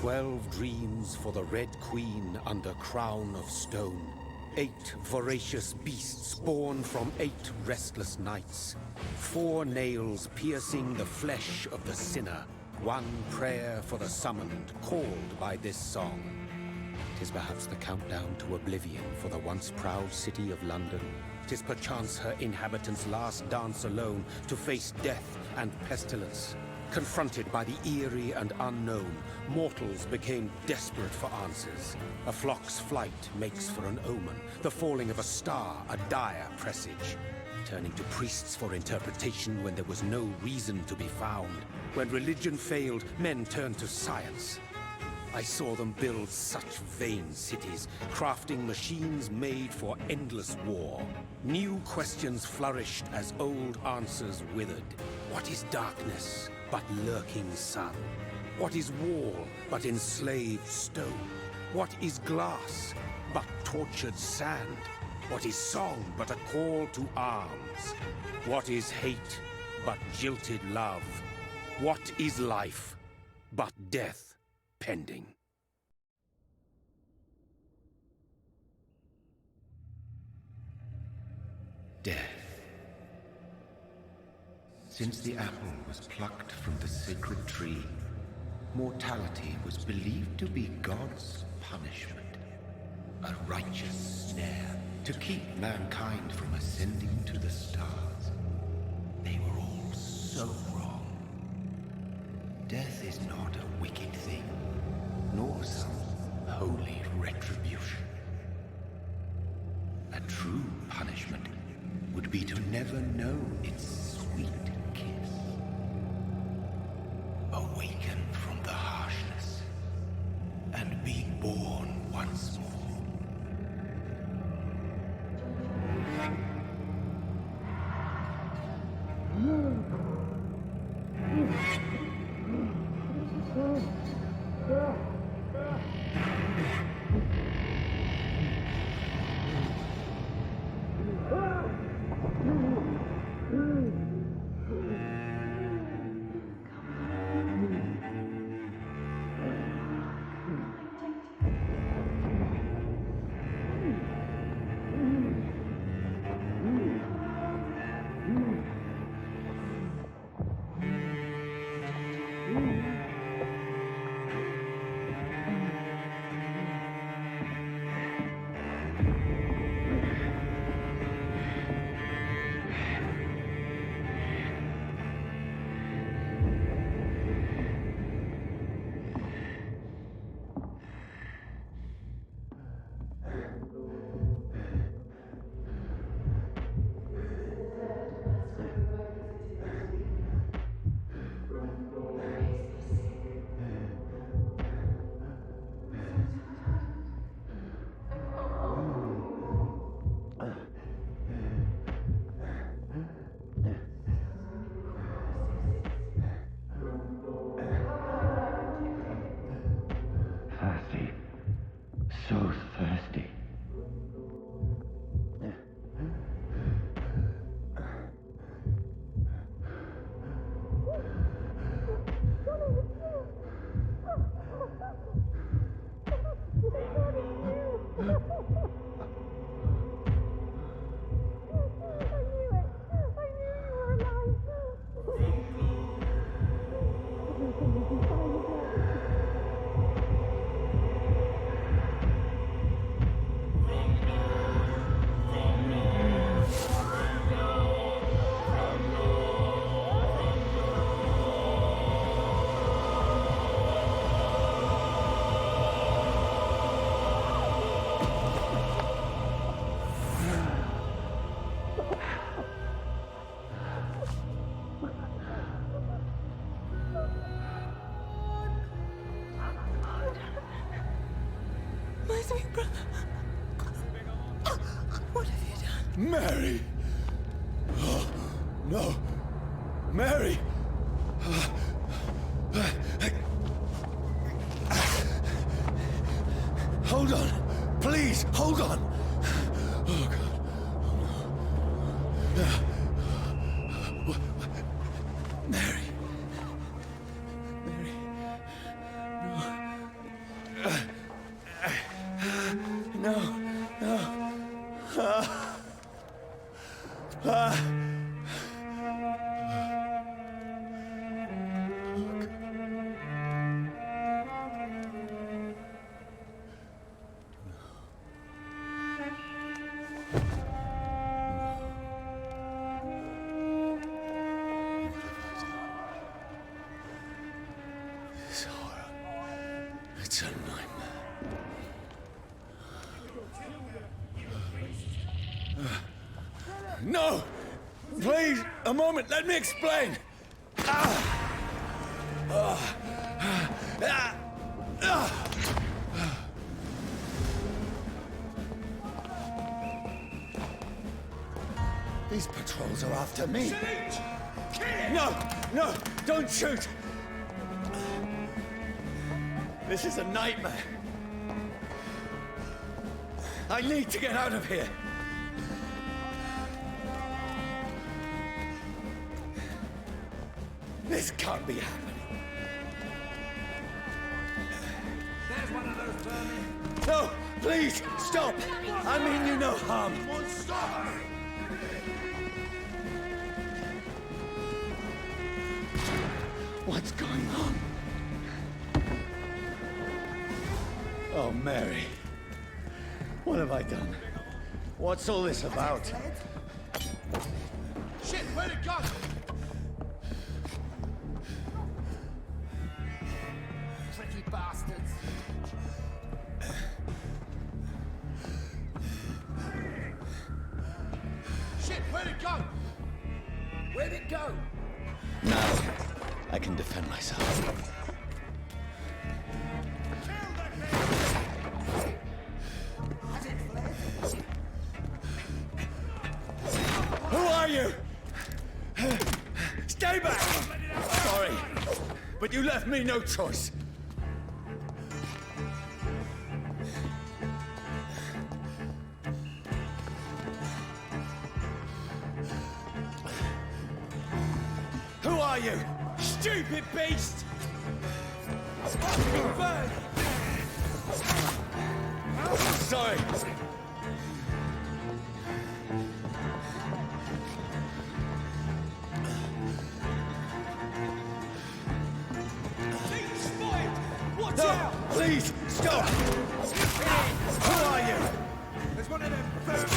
12 dreams for the Red Queen under crown of stone. 8 voracious beasts born from 8 restless nights. 4 nails piercing the flesh of the sinner. 1 prayer for the summoned, called by this song. 'Tis perhaps the countdown to oblivion for the once proud city of London. 'Tis perchance her inhabitants' last dance alone to face death and pestilence. Confronted by the eerie and unknown, mortals became desperate for answers. A flock's flight makes for an omen, the falling of a star a dire presage. Turning to priests for interpretation when there was no reason to be found. When religion failed, men turned to science. I saw them build such vain cities, crafting machines made for endless war. New questions flourished as old answers withered. What is darkness but lurking sun? What is wall but enslaved stone? What is glass but tortured sand? What is song but a call to arms? What is hate but jilted love? What is life but death pending? Death. Since the apple was plucked from the sacred tree, mortality was believed to be God's punishment, a righteous snare to keep mankind from ascending to the stars. They were all so wrong. Death is not a wicked thing, nor some holy retribution. A true punishment would be to never know its sweet kiss. Awaken from the harshness and be born once more. So thirsty. What have you done? Mary! Oh, no! Mary! Hold on! Please, hold on! Oh, God. Oh, no. Mary! Mary! No. This horror. It's a nightmare. No! Please, a moment, let me explain! These patrols are after me. No! No! Don't shoot! This is a nightmare. I need to get out of here. This can't be happening. There's one of those vermin. No! Please! Stop! I mean you no harm. What's going on? Oh, Mary. What have I done? What's all this about? Shit, where'd it go? Tricky bastards. Shit, where'd it go? Where'd it go? Now, I can defend myself. Has it fled? Who are you? Stay back! Sorry, but you left me no choice. Who are you? Stupid beast! Burn! Sorry. Watch out! Please, stop! Who are you? There's one of them vermin.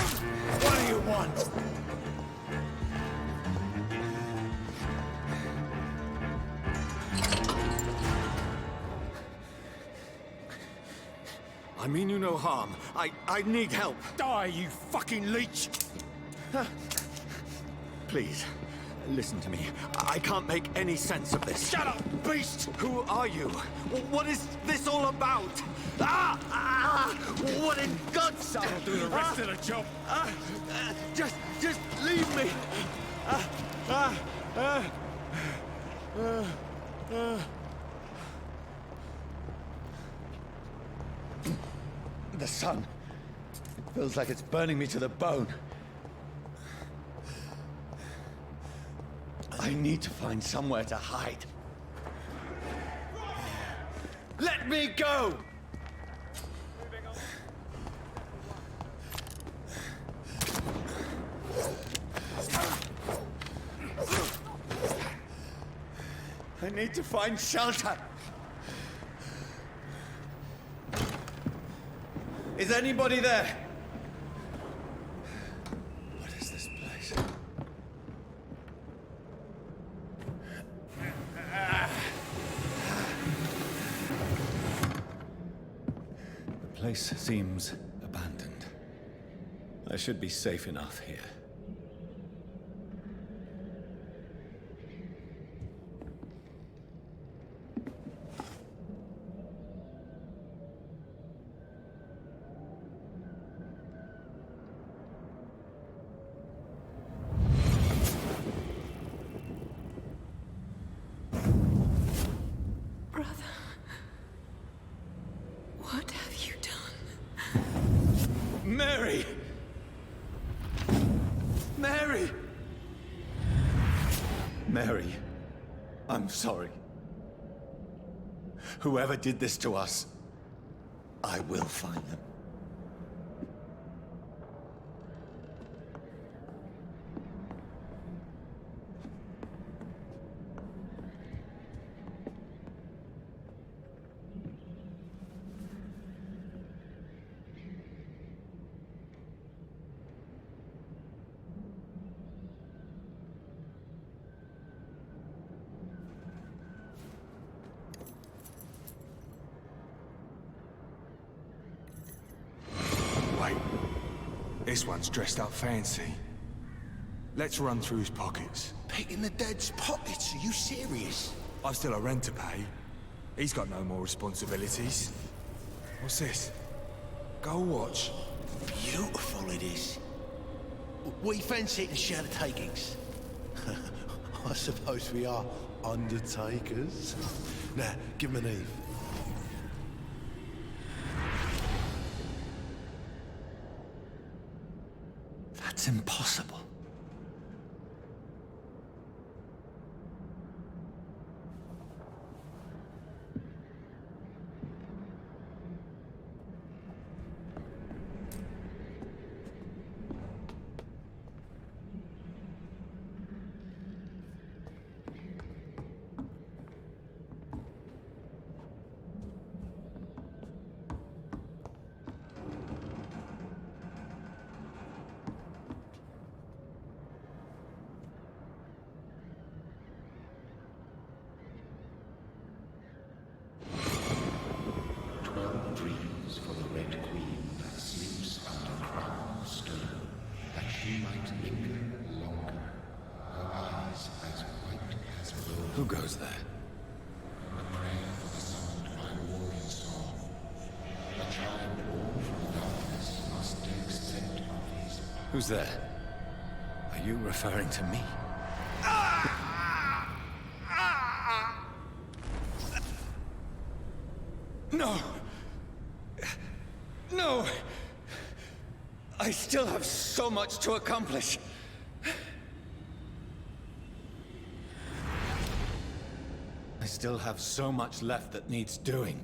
What do you want? I mean you no harm. I need help. Die, you fucking leech! Please, listen to me. I can't make any sense of this. Shut up, beast! Who are you? What is this all about? What in God's name? I'll do the rest of the job. Just leave me. The sun. It feels like it's burning me to the bone. I need to find somewhere to hide. Let me go! I need to find shelter. Is anybody there? What is this place? The place seems abandoned. I should be safe enough here. Brother, what have you done? Mary! Mary! Mary, I'm sorry. Whoever did this to us, I will find them. This one's dressed up fancy. Let's run through his pockets. Picking the dead's pockets? Are you serious? I've still a rent to pay. He's got no more responsibilities. What's this? Gold watch. Beautiful it is. We fancy it to share the takings. I suppose we are undertakers. Now, give him an Eve. That's impossible. Who goes there? Who's there? Are you referring to me? No! No! I still have so much to accomplish. I still have so much left that needs doing.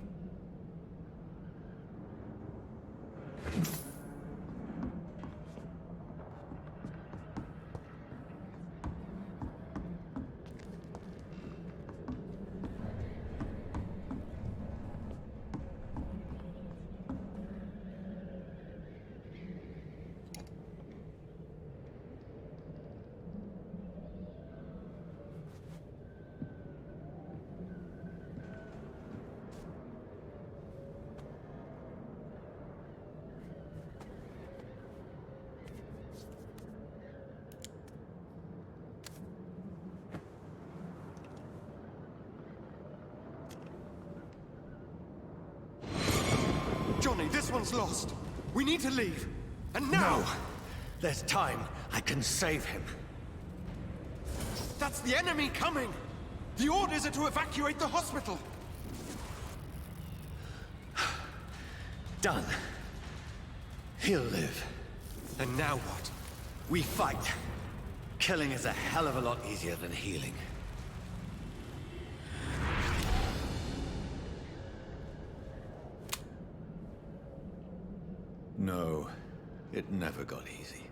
Johnny, this one's lost. We need to leave. And now! No! There's time. I can save him. That's the enemy coming! The orders are to evacuate the hospital! Done. He'll live. And now what? We fight. Killing is a hell of a lot easier than healing. No, it never got easy.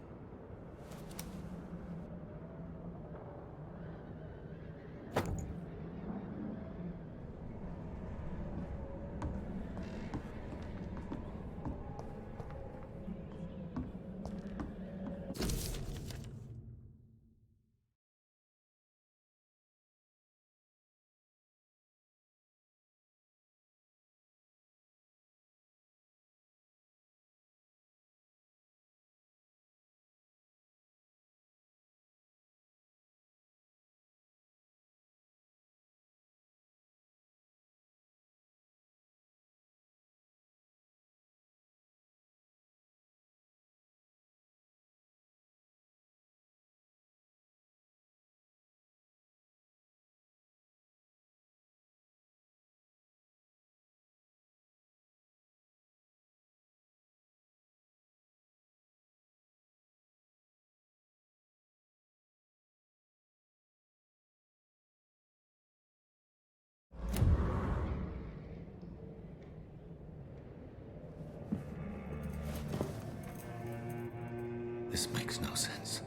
This makes no sense.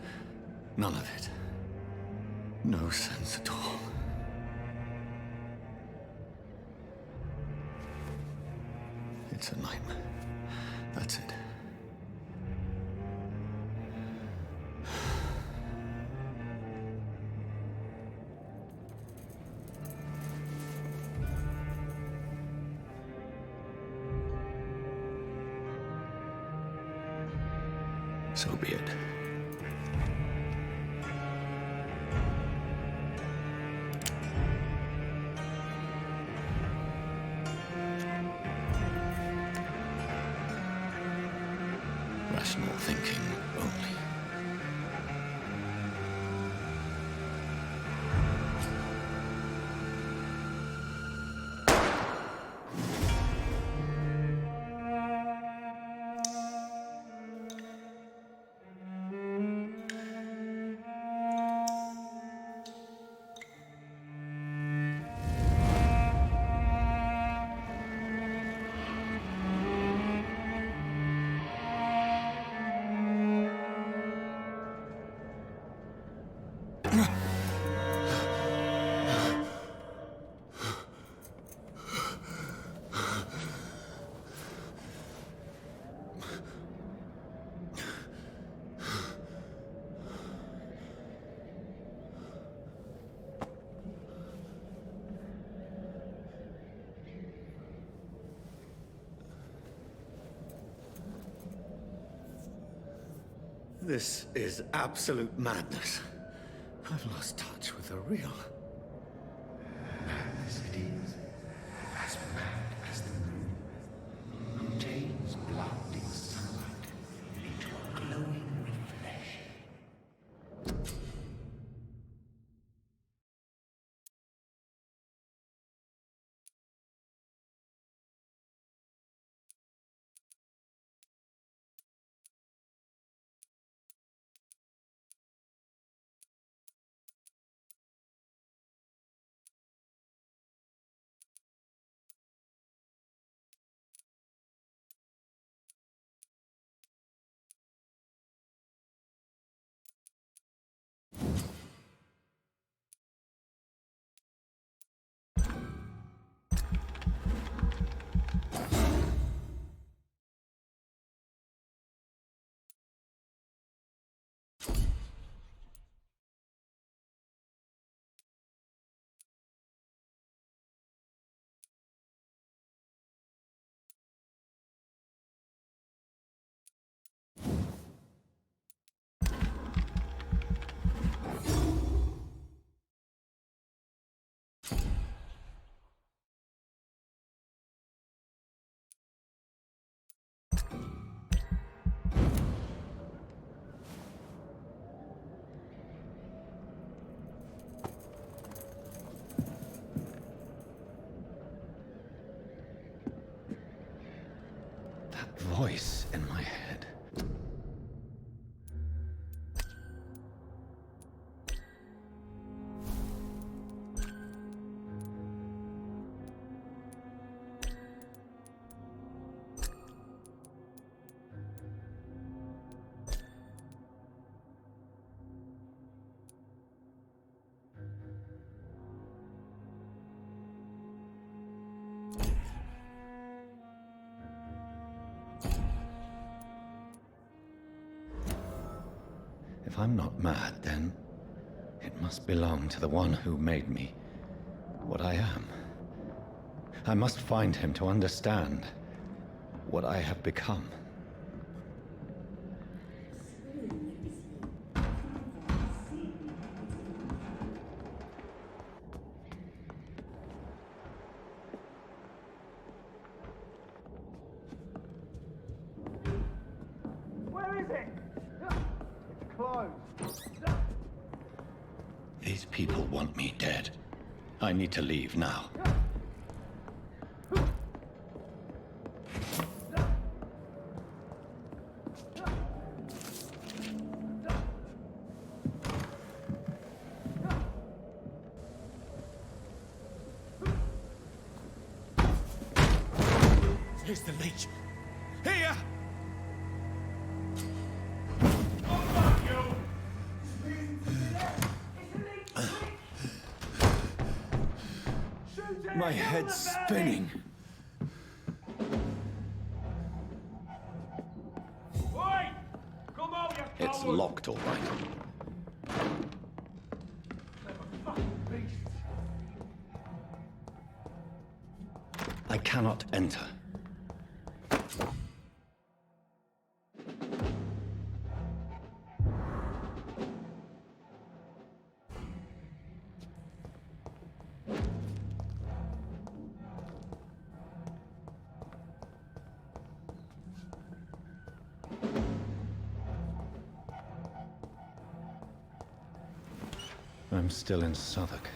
None of it. No sense at all. It's a nightmare. That's it. So be it. Rational thinking only. This is absolute madness. I've lost touch with the real. Madness it is, as mad as the moon, who turns blinding sunlight into a glowing reflection. Voice in my head. If I'm not mad, then it must belong to the one who made me what I am. I must find him to understand what I have become. These people want me dead. I need to leave now. Here's the leech. Here! My head's spinning. It's locked, all right. I cannot enter. I'm still in Southwark.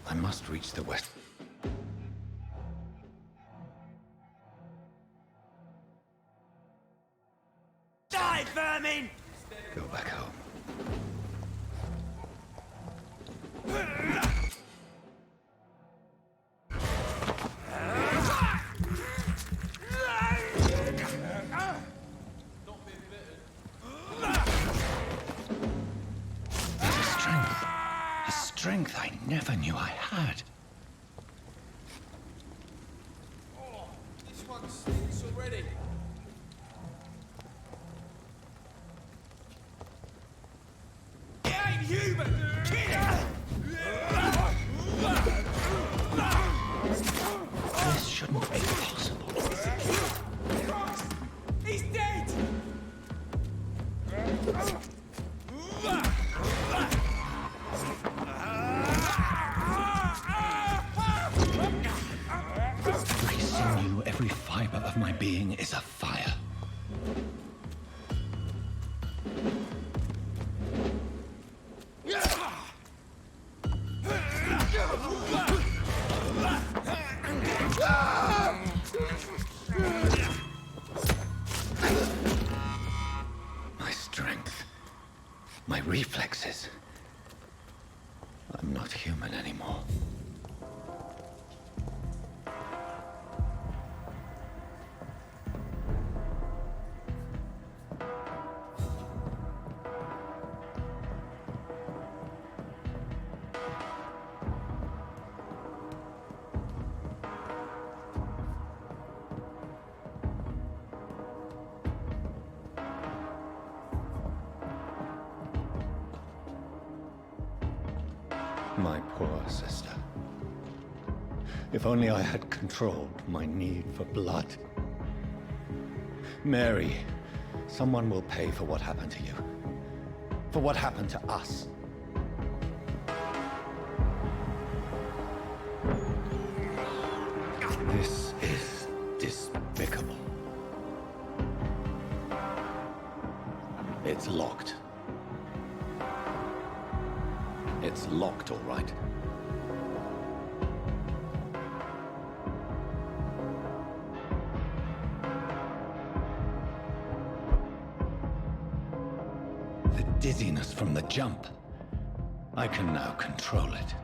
I must reach the west. Die, vermin! Go back home. Strength I never knew I had. Oh, this one stinks already. It ain't human! This shouldn't be possible. He's dead! Every sinew, every fiber of my being is afire. My strength, my reflexes. I'm not human anymore. My poor sister. If only I had controlled my need for blood. Mary, someone will pay for what happened to you. For what happened to us. This is despicable. It's locked. It's locked, all right. The dizziness from the jump. I can now control it.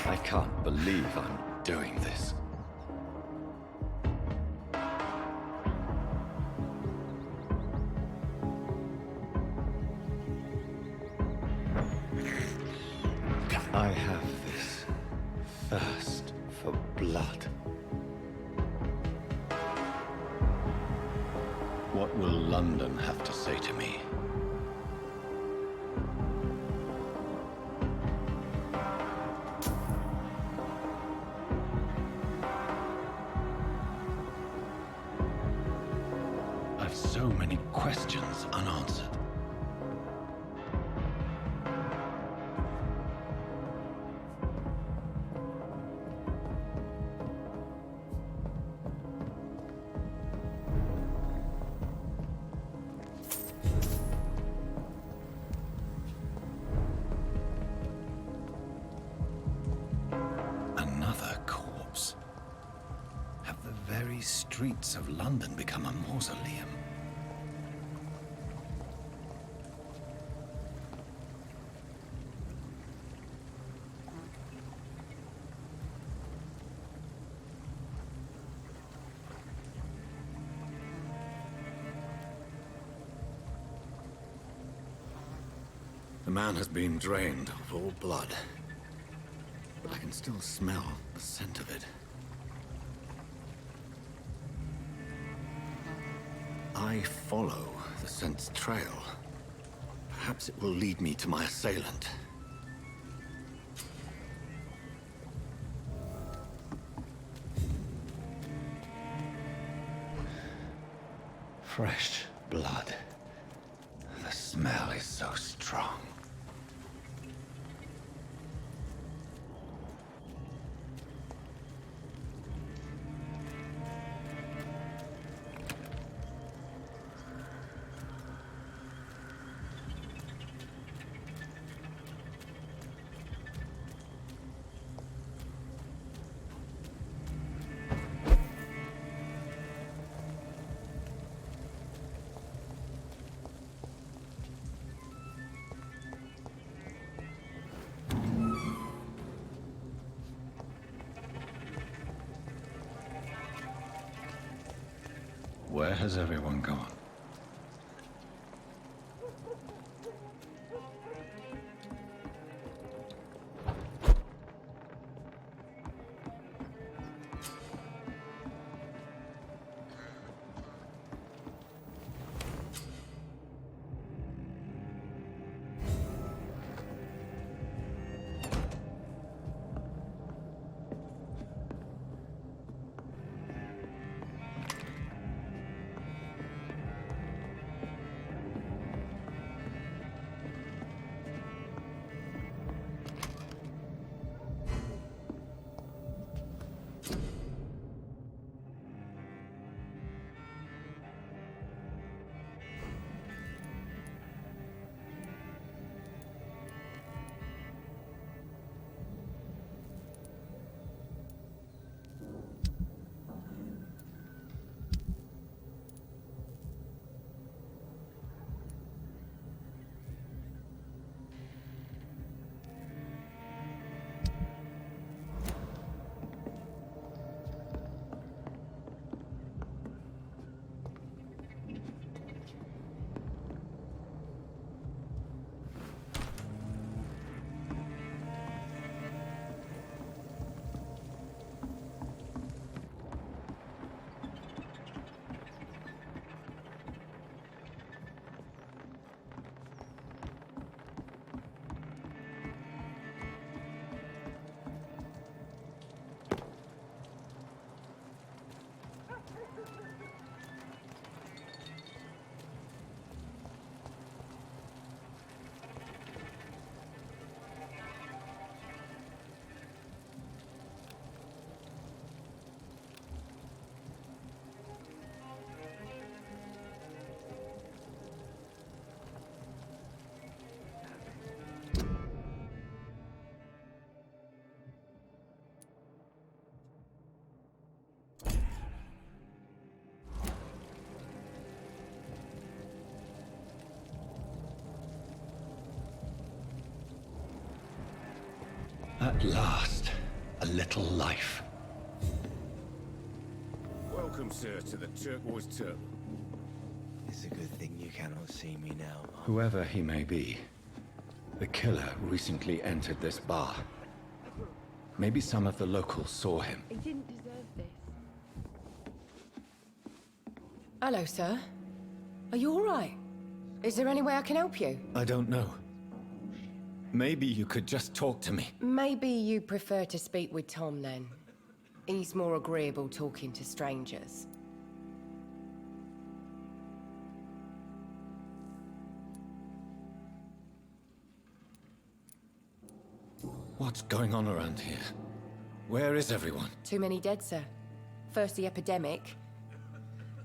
I can't believe I'm doing this. I have this thirst for blood. What will London have to say to me? I've so many questions unanswered. Another corpse. Have the very streets of London become a mausoleum? The man has been drained of all blood, but I can still smell the scent of it. I follow the scent's trail. Perhaps it will lead me to my assailant. Fresh blood. The smell is so strong. Where has everyone gone? At last, a little life. Welcome, sir, to the Turquoise Turtle. It's a good thing you cannot see me now. Whoever he may be, the killer recently entered this bar. Maybe some of the locals saw him. He didn't deserve this. Hello, sir. Are you all right? Is there any way I can help you? I don't know. Maybe you could just talk to me. Maybe you prefer to speak with Tom, then. He's more agreeable talking to strangers. What's going on around here? Where is everyone? Too many dead, sir. First the epidemic,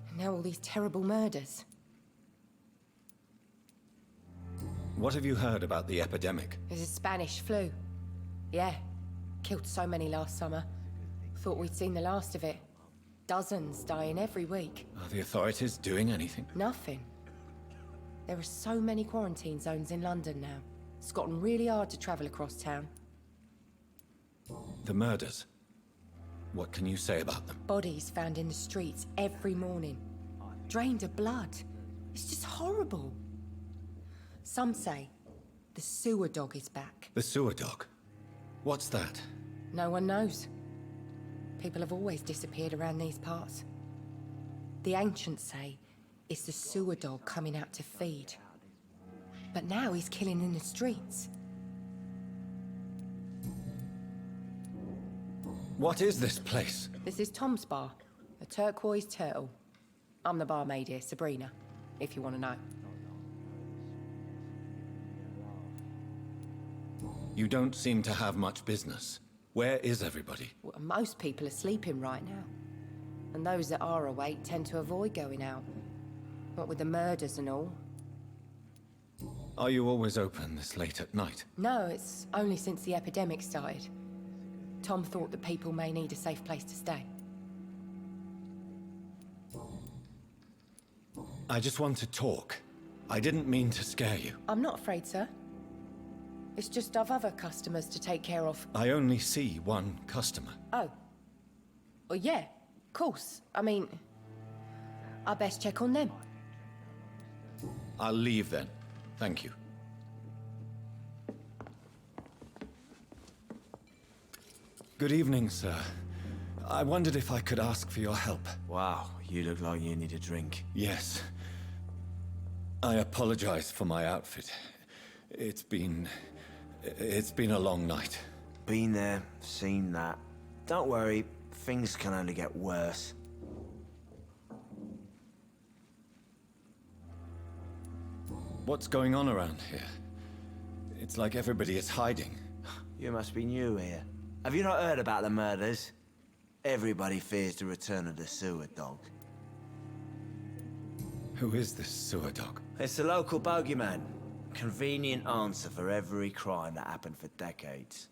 and now all these terrible murders. What have you heard about the epidemic? There's a Spanish flu. Yeah. Killed so many last summer. Thought we'd seen the last of it. Dozens dying every week. Are the authorities doing anything? Nothing. There are so many quarantine zones in London now. It's gotten really hard to travel across town. The murders. What can you say about them? Bodies found in the streets every morning. Drained of blood. It's just horrible. Some say the sewer dog is back. The sewer dog? What's that? No one knows. People have always disappeared around these parts. The ancients say it's the sewer dog coming out to feed. But now he's killing in the streets. What is this place? This is Tom's bar, the Turquoise Turtle. I'm the barmaid here, Sabrina, if you want to know. You don't seem to have much business. Where is everybody? Well, most people are sleeping right now. And those that are awake tend to avoid going out. What with the murders and all. Are you always open this late at night? No, it's only since the epidemic started. Tom thought that people may need a safe place to stay. I just want to talk. I didn't mean to scare you. I'm not afraid, sir. It's just I've other customers to take care of. I only see one customer. Oh. Well, yeah, of course. I mean, I best check on them. I'll leave then. Thank you. Good evening, sir. I wondered if I could ask for your help. Wow, you look like you need a drink. Yes. I apologize for my outfit. It's been a long night. Been there, seen that. Don't worry, things can only get worse. What's going on around here? It's like everybody is hiding. You must be new here. Have you not heard about the murders? Everybody fears the return of the sewer dog. Who is this sewer dog? It's the local bogeyman. Convenient answer for every crime that happened for decades.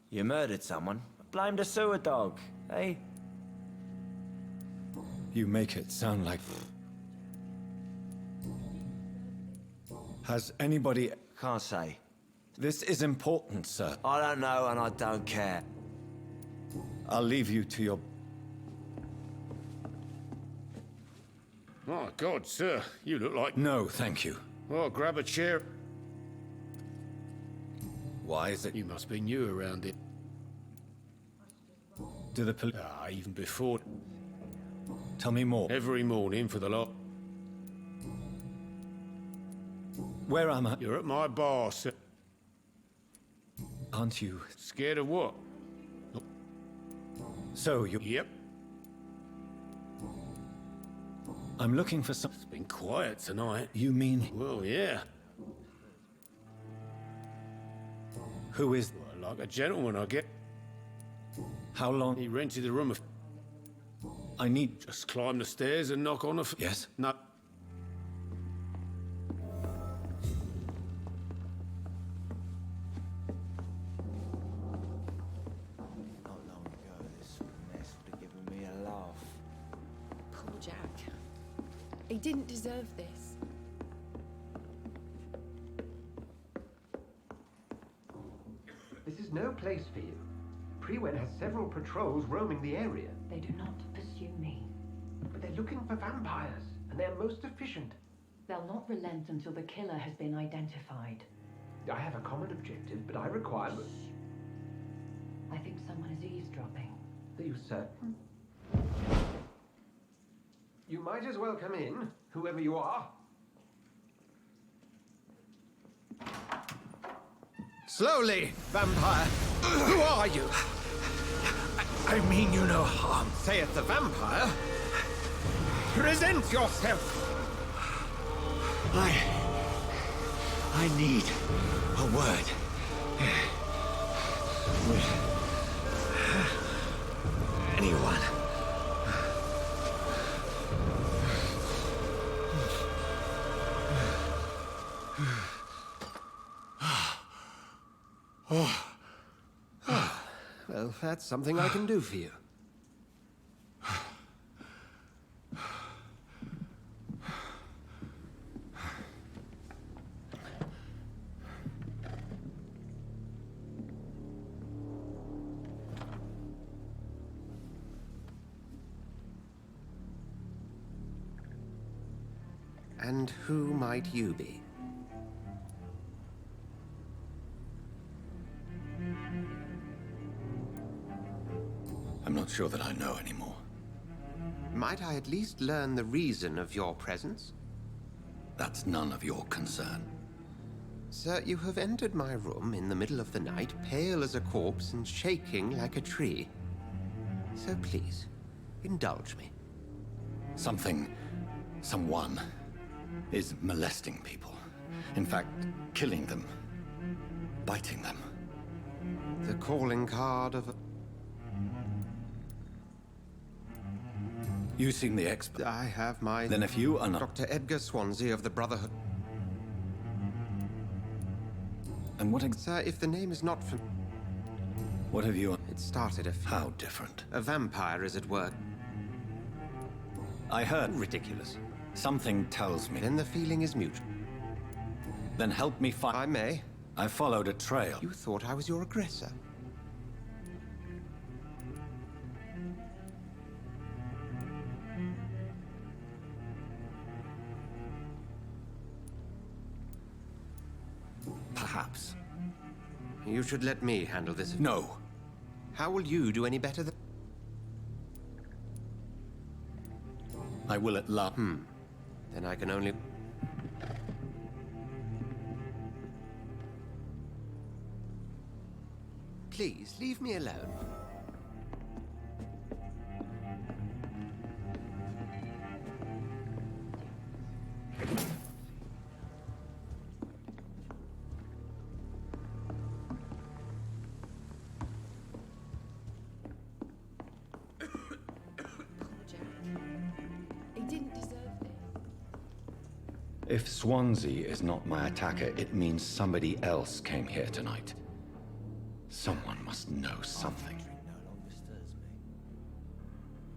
You murdered someone, blame the sewer dog, eh? You make it sound like... Has anybody... Can't say. This is important, sir. I don't know and I don't care. I'll leave you to your... My God, sir, you look like... No, thank you. Well, grab a chair. Why is it... You must be new around here. Do the police... Even before... Tell me more. Every morning for the lot. Where am I? You're at my bar, sir. Aren't you... Scared of what? So you... Yep. I'm looking for some... It's been quiet tonight. You mean... Well, yeah. Who is... Well, like a gentleman, I get. How long... He rented the room. I need... Just climb the stairs and knock on a... Yes? No. Not long ago, this mess would have given me a laugh. Poor Jack. He didn't deserve this. This is no place for you. Prewen has several patrols roaming the area. They do not pursue me. But they're looking for vampires, and they're most efficient. They'll not relent until the killer has been identified. I have a common objective, but I require... I think someone is eavesdropping. Are you certain? You might as well come in, whoever you are. Slowly, vampire! Who are you? I mean you no harm. Saith the vampire. Present yourself! I need a word. With anyone. Well, that's something I can do for you. And who might you be? I'm not sure that I know anymore. Might I at least learn the reason of your presence? That's none of your concern. Sir, you have entered my room in the middle of the night, pale as a corpse and shaking like a tree. So please, indulge me. Someone is molesting people. In fact, killing them. Biting them. The calling card of... You seem the expert. I have my... Then if you are not... Dr. Edgar Swansea of the Brotherhood. And what Sir, if the name is not from... What have you... It started a... How different? A vampire is at work. I heard... Ridiculous. Something tells me... Then the feeling is mutual. Then help me find... I may. I followed a trail. You thought I was your aggressor. Perhaps. You should let me handle this. No. How will you do any better than... I will at last. Then I can only... Please, leave me alone. He didn't deserve this. If Swansea is not my attacker, it means somebody else came here tonight. Someone must know something.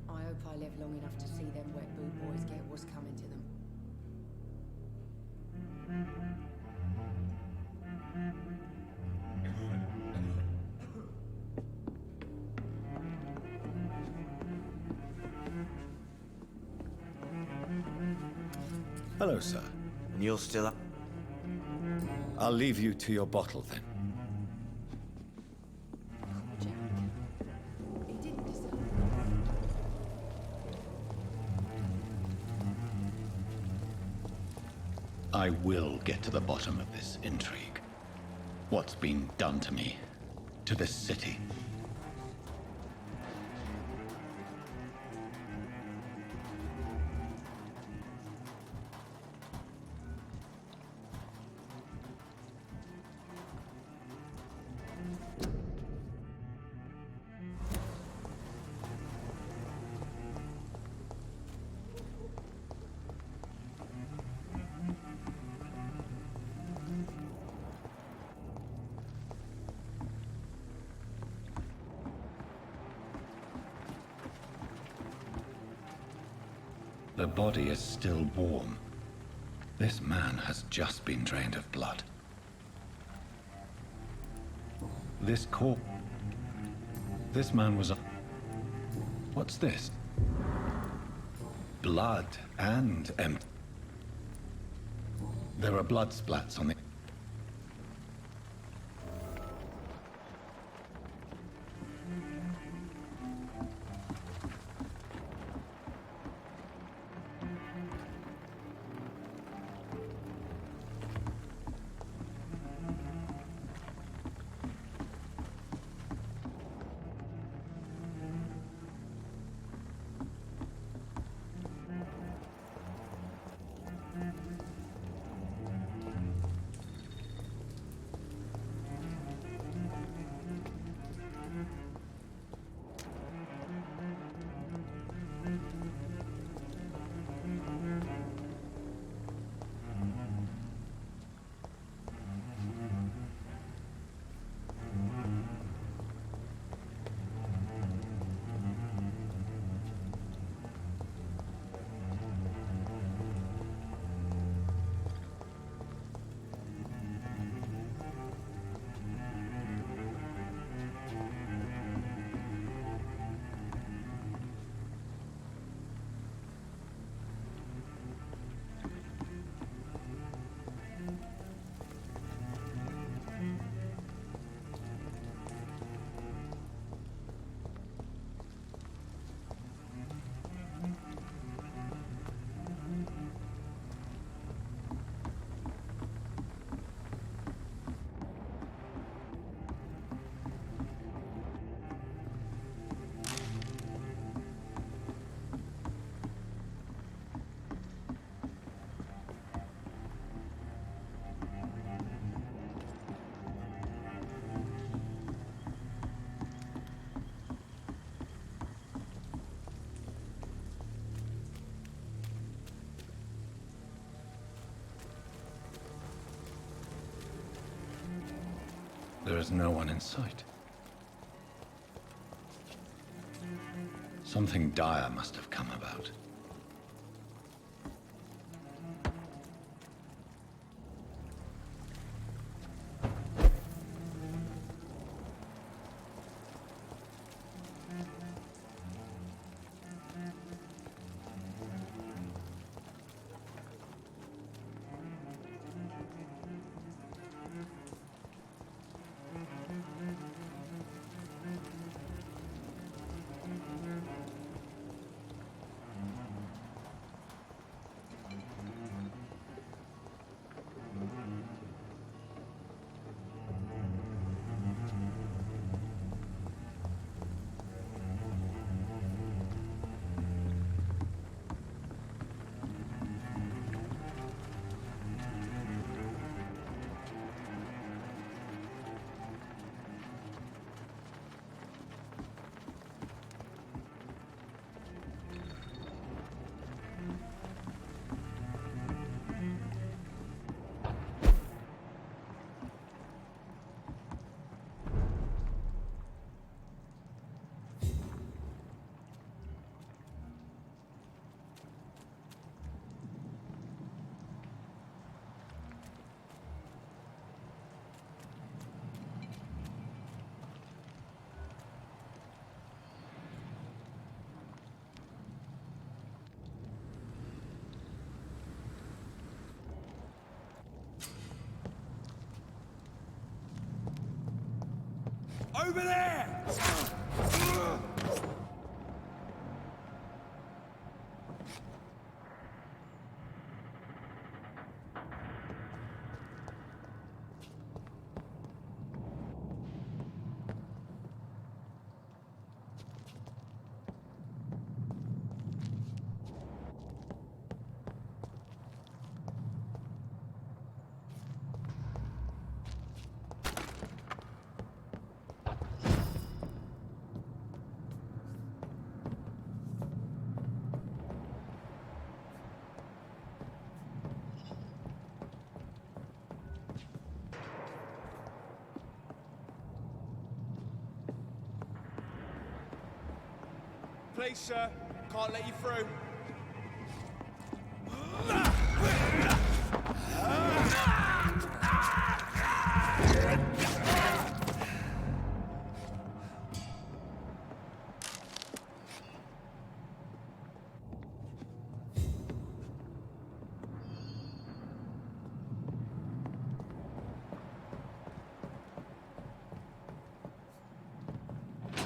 I hope I live long enough to see them wet boot boys get what's coming to them. Hello, sir. And you're still up? I'll leave you to your bottle, then. Jack. He didn't deserve I will get to the bottom of this intrigue. What's been done to me, to this city. The body is still warm. This man has just been drained of blood. This corpse... This man was a... What's this? Blood and empty. There are blood splats on the... there is no one in sight. Something dire must have come about. Over there! Please, sir. Can't let you through.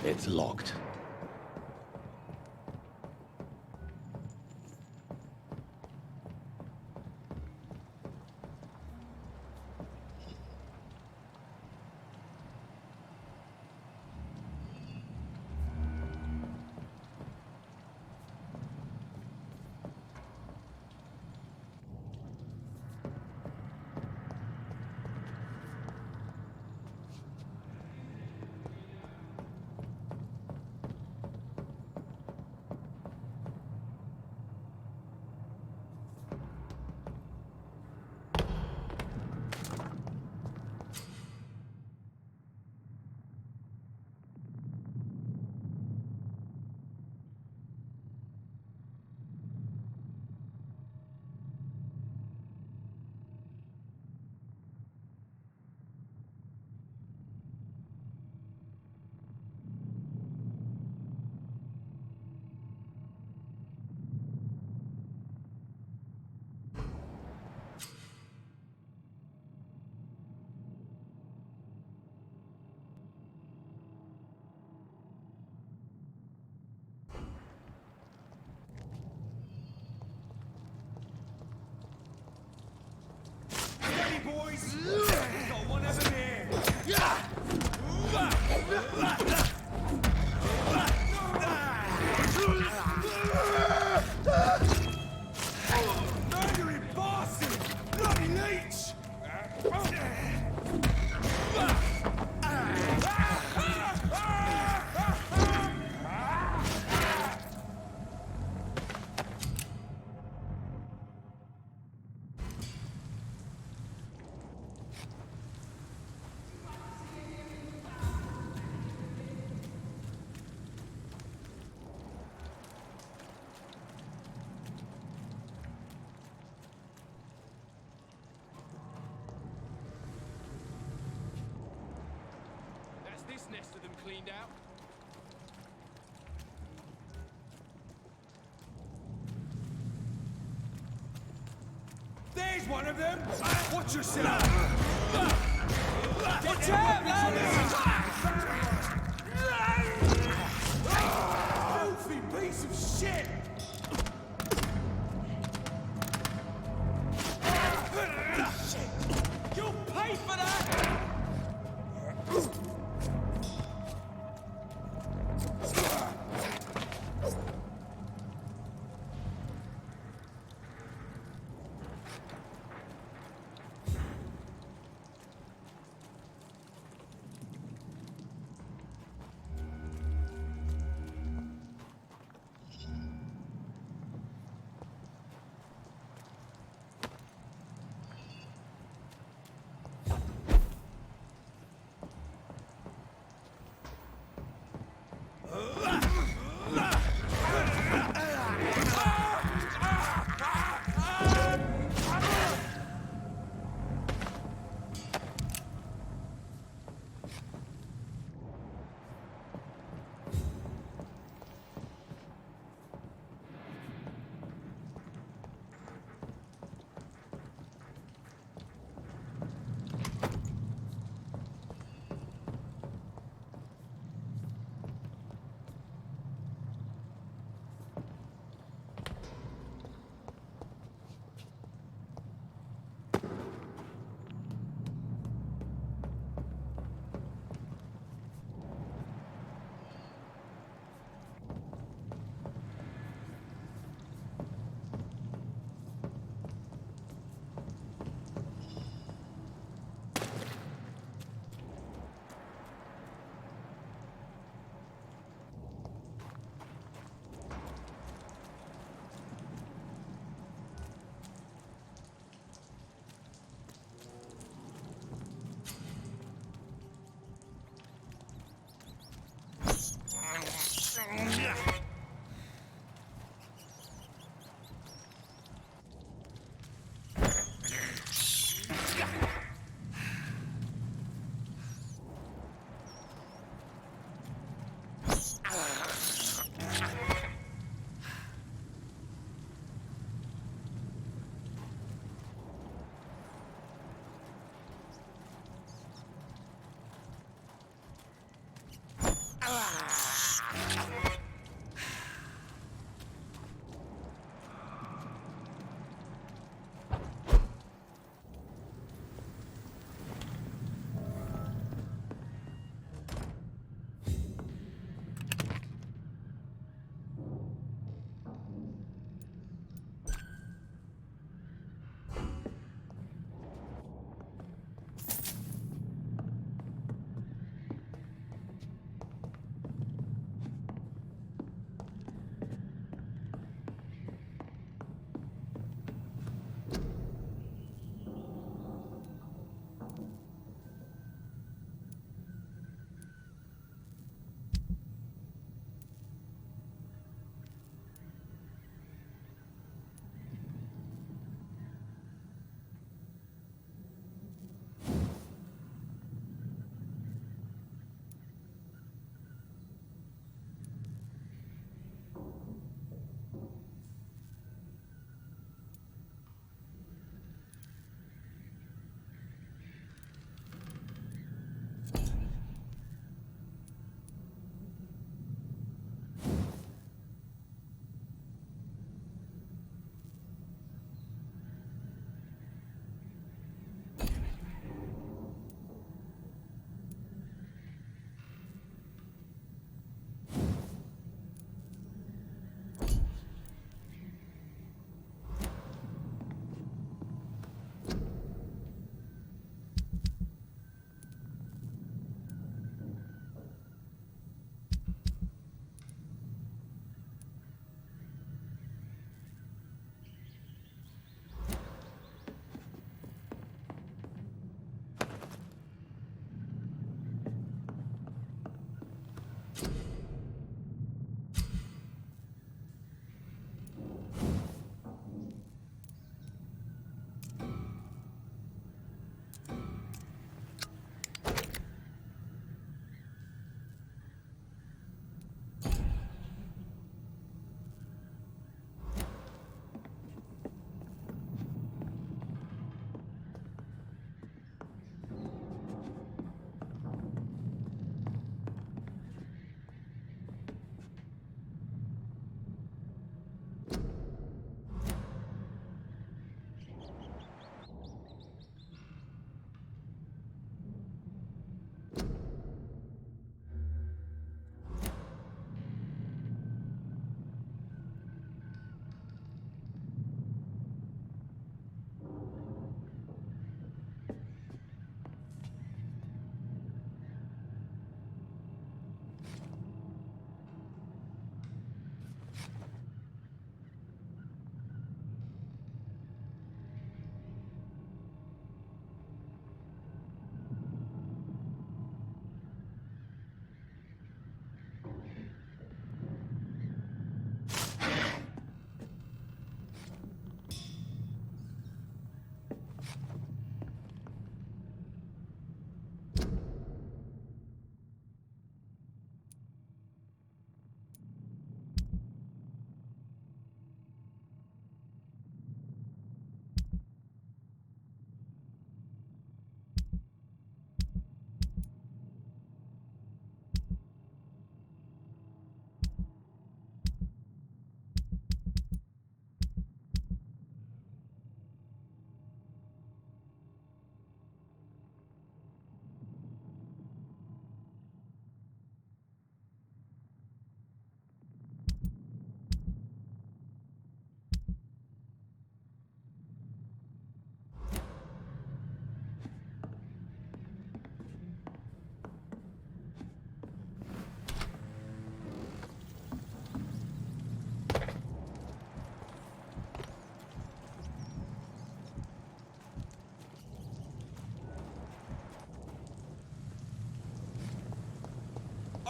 It's locked. Boys, got one of them here. Murdering bastard! Bloody leech! nest of them cleaned out. There's one of them! Watch yourself! Watch out, lads! Filthy piece of shit! You'll pay for that!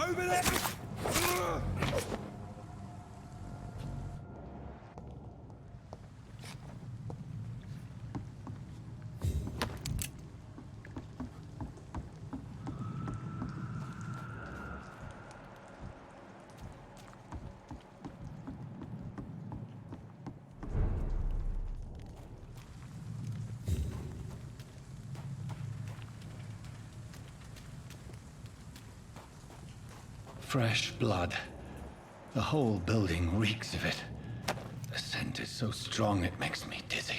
Over there! Fresh blood. The whole building reeks of it. The scent is so strong it makes me dizzy.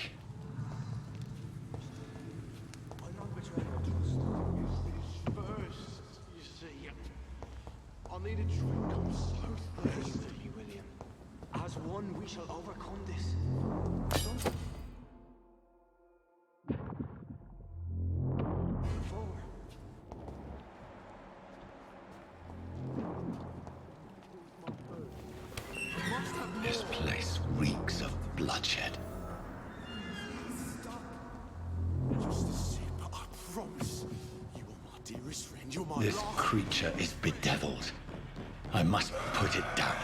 I need a drink. I'm so thirsty, William. As one, we shall overcome this. This place reeks of bloodshed. Just a sip, I promise. You are my dearest friend. You're my This last... creature is bedeviled. I must put it down.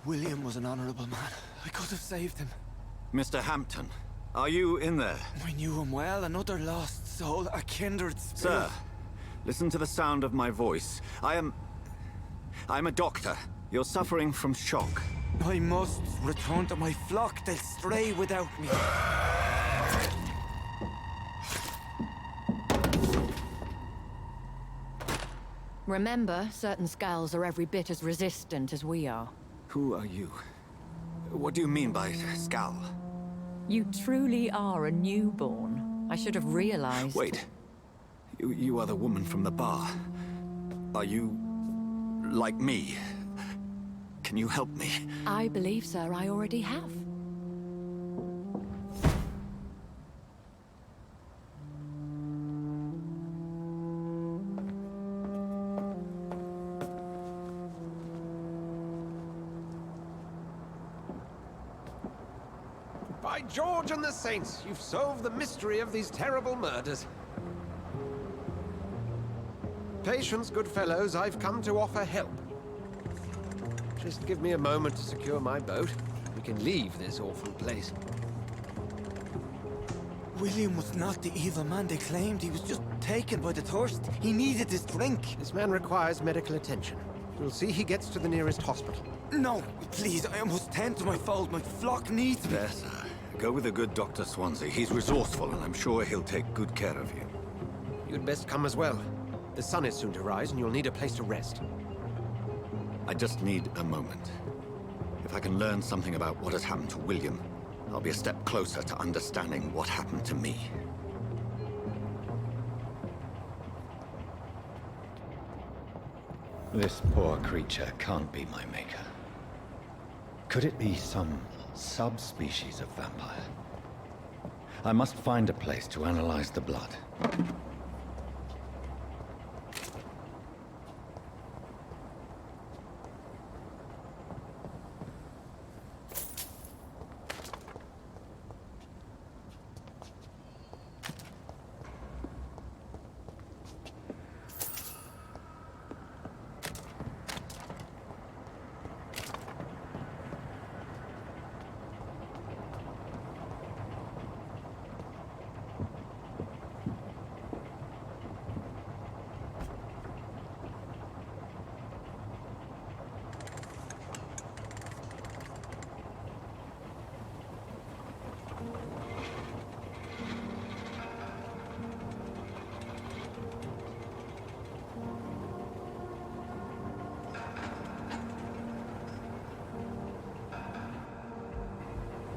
William was an honorable man. I could have saved him. Mr. Hampton, are you in there? I knew him well, another lost soul, a kindred spirit. Sir, listen to the sound of my voice. I'm a doctor. You're suffering from shock. I must return to my flock. They'll stray without me. Remember, certain skulls are every bit as resistant as we are. Who are you? What do you mean by Skal? You truly are a newborn. I should have realized. Wait. You are the woman from the bar. Are you... like me? Can you help me? I believe, sir, I already have. By George and the Saints, you've solved the mystery of these terrible murders. Patience, good fellows, I've come to offer help. Just give me a moment to secure my boat. We can leave this awful place. William was not the evil man they claimed. He was just taken by the thirst. He needed his drink. This man requires medical attention. We'll see he gets to the nearest hospital. No, please, I must tend to my fold. My flock needs me. There, sir. Go with the good Dr. Swansea. He's resourceful, and I'm sure he'll take good care of you. You'd best come as well. The sun is soon to rise, and you'll need a place to rest. I just need a moment. If I can learn something about what has happened to William, I'll be a step closer to understanding what happened to me. This poor creature can't be my maker. Could it be some subspecies of vampire? I must find a place to analyze the blood.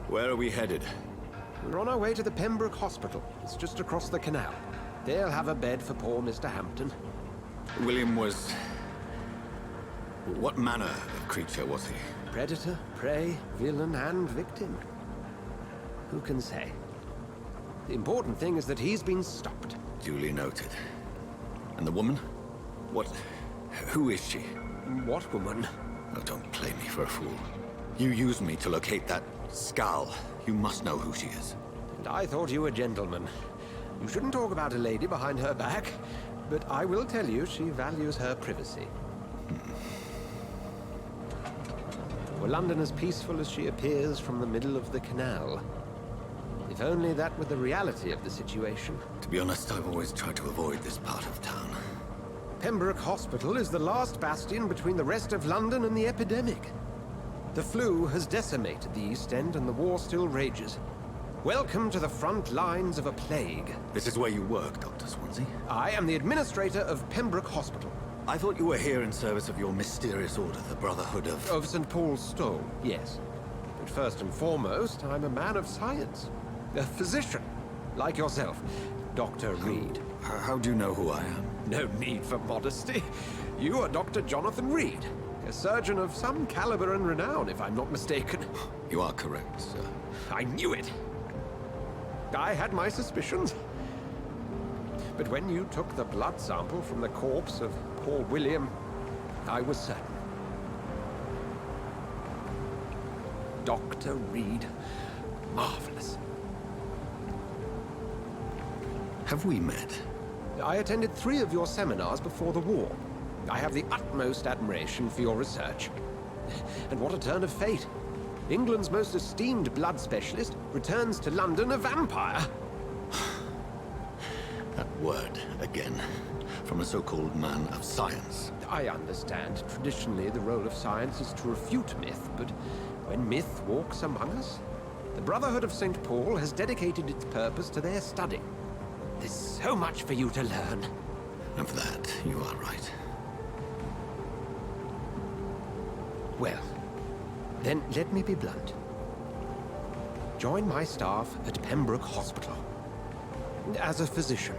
Where are we headed? We're on our way to the Pembroke Hospital. It's just across the canal. They'll have a bed for poor Mr. Hampton. William was... what manner of creature was he? Predator, prey, villain, and victim. Who can say? The important thing is that he's been stopped. Duly noted. And the woman? What... who is she? What woman? Oh, don't play me for a fool. You used me to locate that skull. You must know who she is. And I thought you a gentleman. You shouldn't talk about a lady behind her back, but I will tell you she values her privacy. Were London as peaceful as she appears from the middle of the canal? If only that were the reality of the situation. To be honest, I've always tried to avoid this part of town. Pembroke Hospital is the last bastion between the rest of London and the epidemic. The flu has decimated the East End and the war still rages. Welcome to the front lines of a plague. This is where you work, Dr. Swansea? I am the administrator of Pembroke Hospital. I thought you were here in service of your mysterious order, the Brotherhood of... Of St. Paul's Stole, yes. But first and foremost, I'm a man of science. A physician, like yourself, Dr. Reed. How do you know who I am? No need for modesty. You are Dr. Jonathan Reed, a surgeon of some caliber and renown, if I'm not mistaken. You are correct, sir. I knew it. I had my suspicions. But when you took the blood sample from the corpse of poor William, I was certain. Dr. Reed. Marvelous. Have we met? I attended 3 of your seminars before the war. I have the utmost admiration for your research. And what a turn of fate. England's most esteemed blood specialist returns to London a vampire. That word, again, from a so-called man of science. I understand. Traditionally, the role of science is to refute myth, but when myth walks among us, the Brotherhood of St. Paul has dedicated its purpose to their study. There's so much for you to learn. And for that, you are right. Well, then let me be blunt. Join my staff at Pembroke Hospital. As a physician.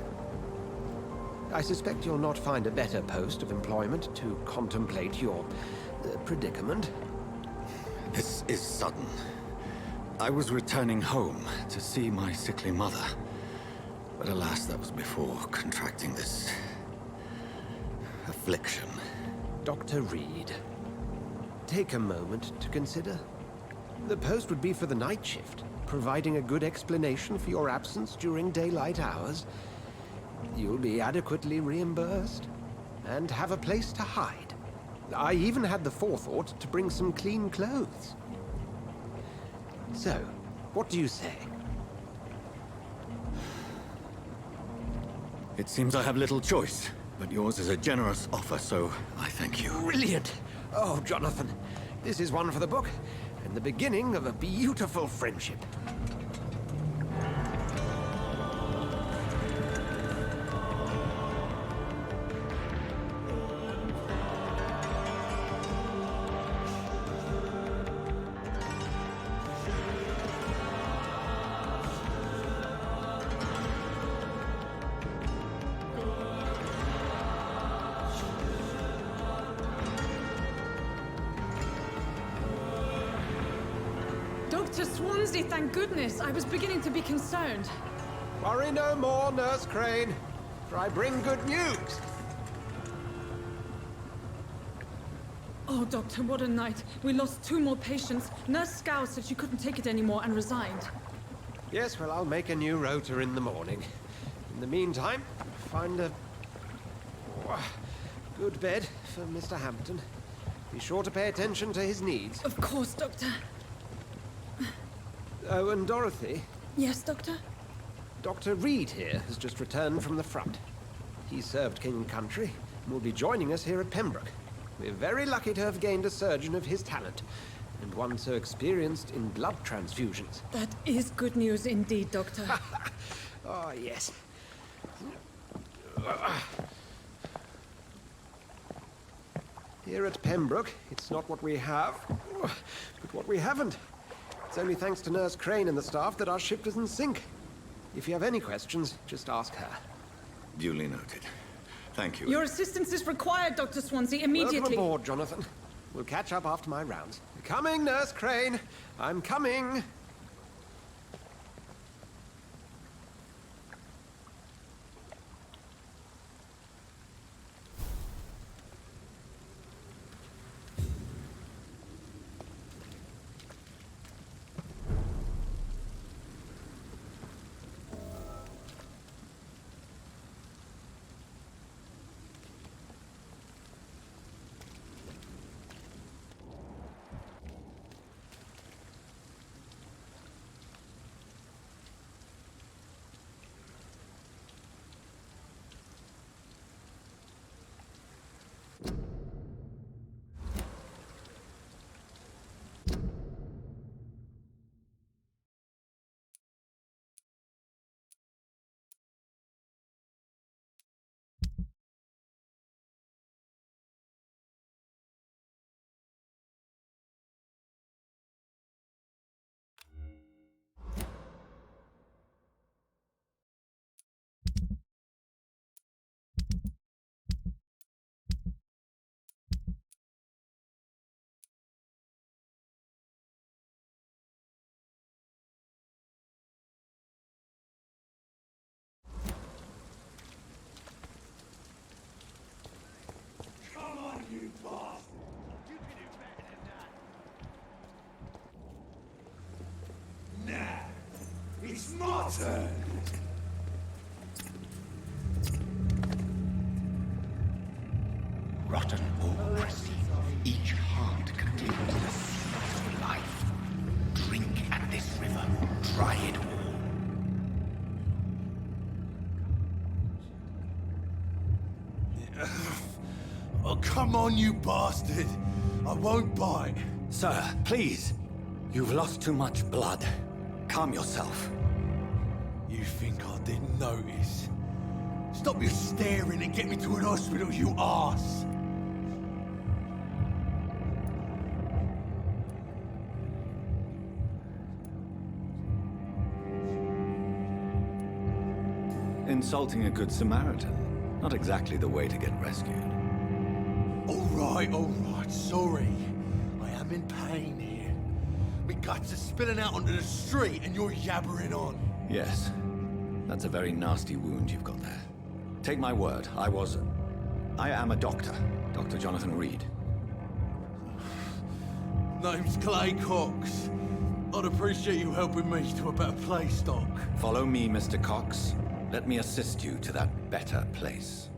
I suspect you'll not find a better post of employment to contemplate your predicament. This is sudden. I was returning home to see my sickly mother. But alas, that was before contracting this... affliction. Dr. Reed, take a moment to consider. The post would be for the night shift, providing a good explanation for your absence during daylight hours. You'll be adequately reimbursed, and have a place to hide. I even had the forethought to bring some clean clothes. So, what do you say? It seems I have little choice, but yours is a generous offer, so I thank you. Brilliant! Oh, Jonathan, this is one for the book, and the beginning of a beautiful friendship. Dr. Swansea, thank goodness. I was beginning to be concerned. Worry no more, Nurse Crane, for I bring good news. Oh, Doctor, what a night. We lost 2 more patients. Nurse Scow said she couldn't take it anymore and resigned. Yes, well, I'll make a new rota in the morning. In the meantime, find a good bed for Mr. Hampton. Be sure to pay attention to his needs. Of course, Doctor. Oh, and Dorothy? Yes, Doctor? Dr. Reed here has just returned from the front. He served King and Country and will be joining us here at Pembroke. We're very lucky to have gained a surgeon of his talent, and one so experienced in blood transfusions. That is good news indeed, Doctor. Oh, yes. Here at Pembroke, it's not what we have, but what we haven't. It's only thanks to Nurse Crane and the staff that our ship doesn't sink. If you have any questions, just ask her. Duly noted. Thank you. Your assistance is required, Dr. Swansea, immediately. Welcome aboard, Jonathan. We'll catch up after my rounds. Coming, Nurse Crane. I'm coming. It's my turn! Rotten or pristine, each heart contains the seed of life. Drink at this river, try it all. Oh, come on, you bastard! I won't bite. Sir, please. You've lost too much blood. Calm yourself. You think I didn't notice? Stop your staring and get me to an hospital, you arse! Insulting a good Samaritan. Not exactly the way to get rescued. All right, sorry. I am in pain here. My guts are spilling out onto the street and you're yabbering on. Yes. That's a very nasty wound you've got there. Take my word, I am a doctor. Dr. Jonathan Reed. Name's Clay Cox. I'd appreciate you helping me to a better place, Doc. Follow me, Mr. Cox. Let me assist you to that better place.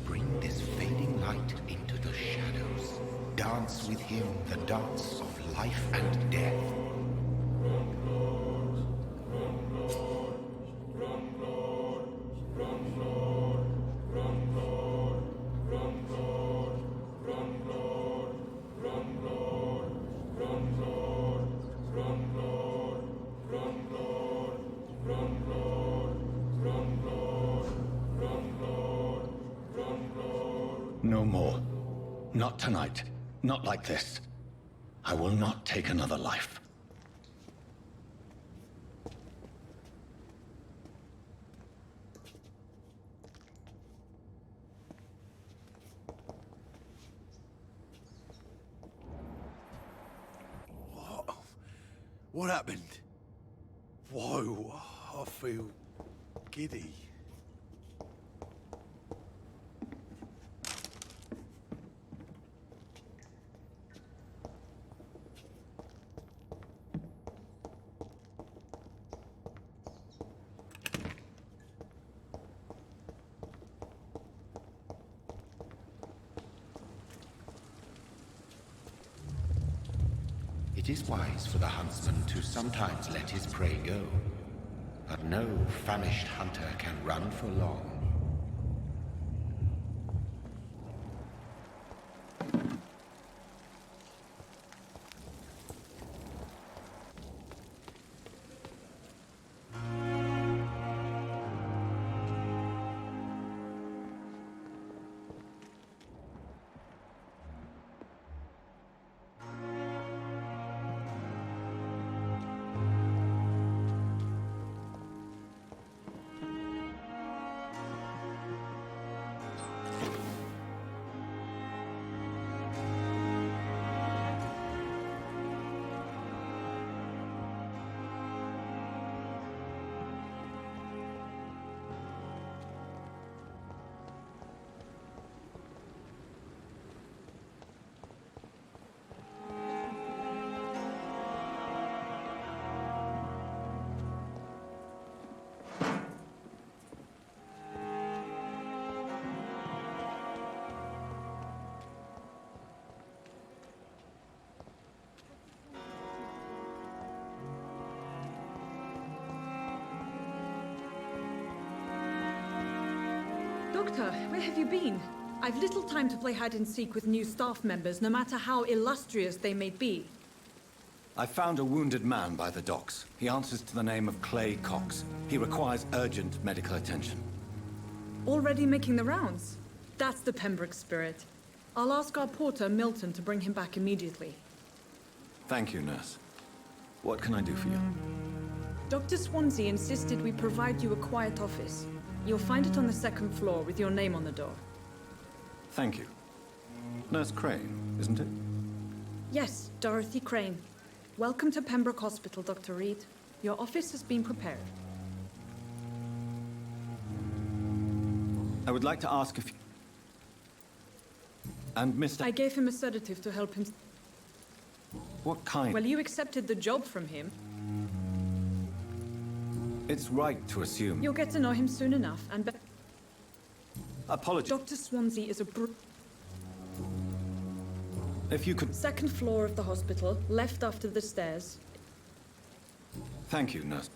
Bring this fading light into the shadows. Dance with him the dance of life and death. No more. Not tonight. Not like this. I will not take another life. What happened? Whoa, I feel giddy. It is wise for the huntsman to sometimes let his prey go, but no famished hunter can run for long. Doctor, where have you been? I've little time to play hide-and-seek with new staff members, no matter how illustrious they may be. I found a wounded man by the docks. He answers to the name of Clay Cox. He requires urgent medical attention. Already making the rounds? That's the Pembroke spirit. I'll ask our porter, Milton, to bring him back immediately. Thank you, nurse. What can I do for you? Dr. Swansea insisted we provide you a quiet office. You'll find it on the second floor with your name on the door. Thank you. Nurse Crane, isn't it? Yes, Dorothy Crane. Welcome to Pembroke Hospital, Dr. Reed. Your office has been prepared. I would like to ask if... And Mr... I gave him a sedative to help him... What kind? Well, you accepted the job from him. It's right to assume... You'll get to know him soon enough, and... Apologies. Dr. Swansea is a If you could... Second floor of the hospital, left after the stairs. Thank you, nurse.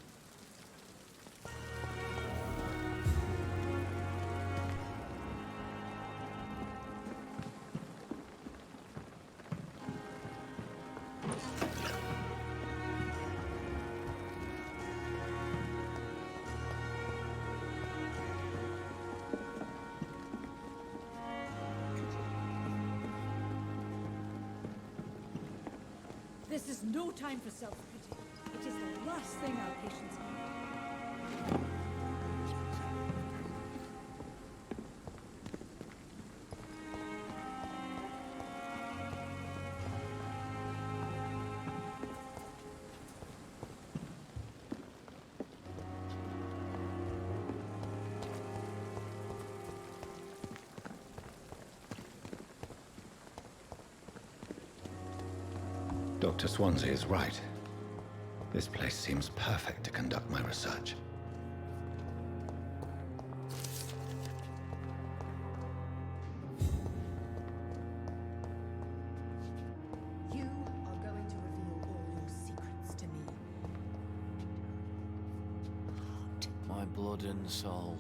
This is no time for self-pity. It is the last thing our patients need. Dr. Swansea is right. This place seems perfect to conduct my research. You are going to reveal all your secrets to me. My blood and soul.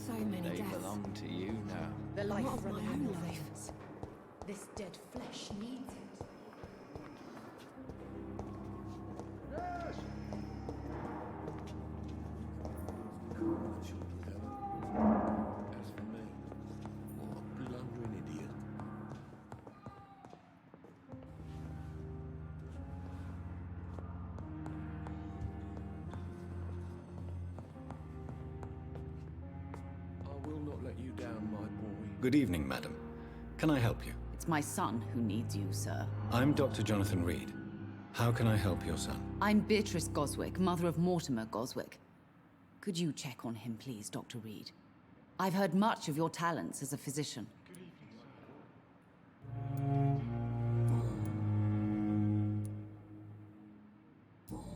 So many They deaths. belong to you now. The life Not running my in own your life. veins. This dead flesh needs it. As for me, what a blundering idiot. I will not let you down, my boy. Good evening, madam. Can I help you? It's my son who needs you, sir. I'm Dr. Jonathan Reed. How can I help your son? I'm Beatrice Goswick, mother of Mortimer Goswick. Could you check on him, please, Dr. Reed? I've heard much of your talents as a physician.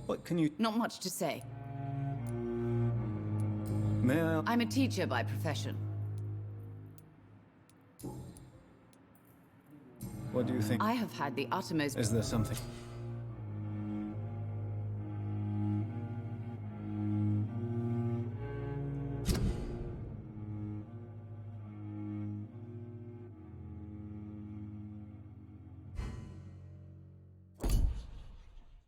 What can you... Not much to say. May I... I'm a teacher by profession. What do you think? I have had the uttermost... Is there something...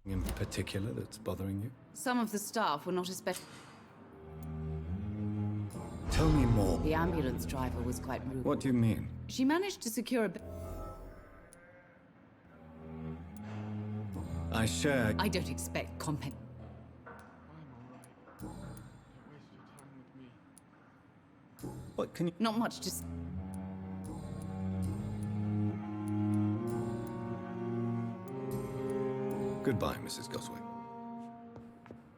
in particular that's bothering you? Some of the staff were not especially... Tell me more. The ambulance driver was quite rude. What do you mean? She managed to secure a... I share... I don't expect compen... What can you... Not much to... Goodbye, Mrs. Goswick.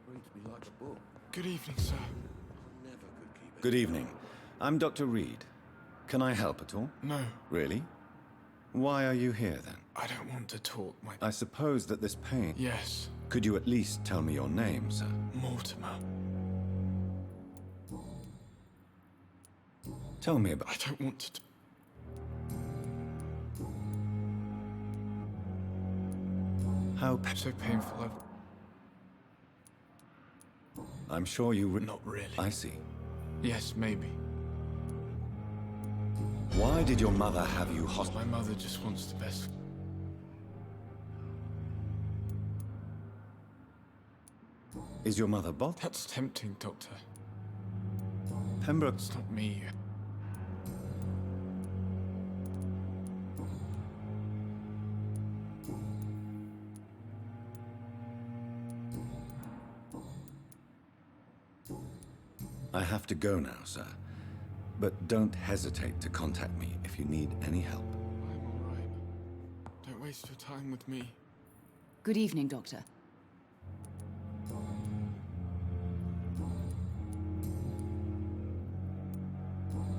Reads me like a book. Good evening, sir. Never could keep it. Good evening. I'm Dr. Reed. Can I help at all? No, Really? Why are you here, then? I don't want to talk, my... I suppose that this pain... Yes, Could you at least tell me your name, sir? Mortimer. Tell me about... I don't want to... How... So painful, I'm sure you... Not really. I see. Yes, maybe. Why did your mother have you My mother just wants the best. Is your mother both? That's tempting, Doctor. Pembroke... It's not me. I have to go now, sir. But don't hesitate to contact me if you need any help. I'm all right. Don't waste your time with me. Good evening, Doctor.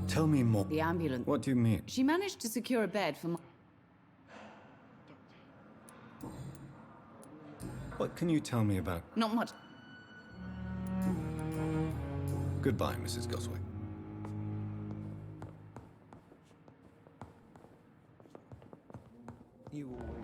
Tell me more. The ambulance. What do you mean? She managed to secure a bed for my... What can you tell me about... Not much. Goodbye, Mrs. Goswick. You always...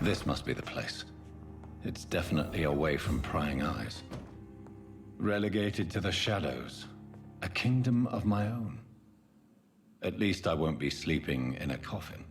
This must be the place. It's definitely away from prying eyes. Relegated to the shadows. A kingdom of my own. At least I won't be sleeping in a coffin.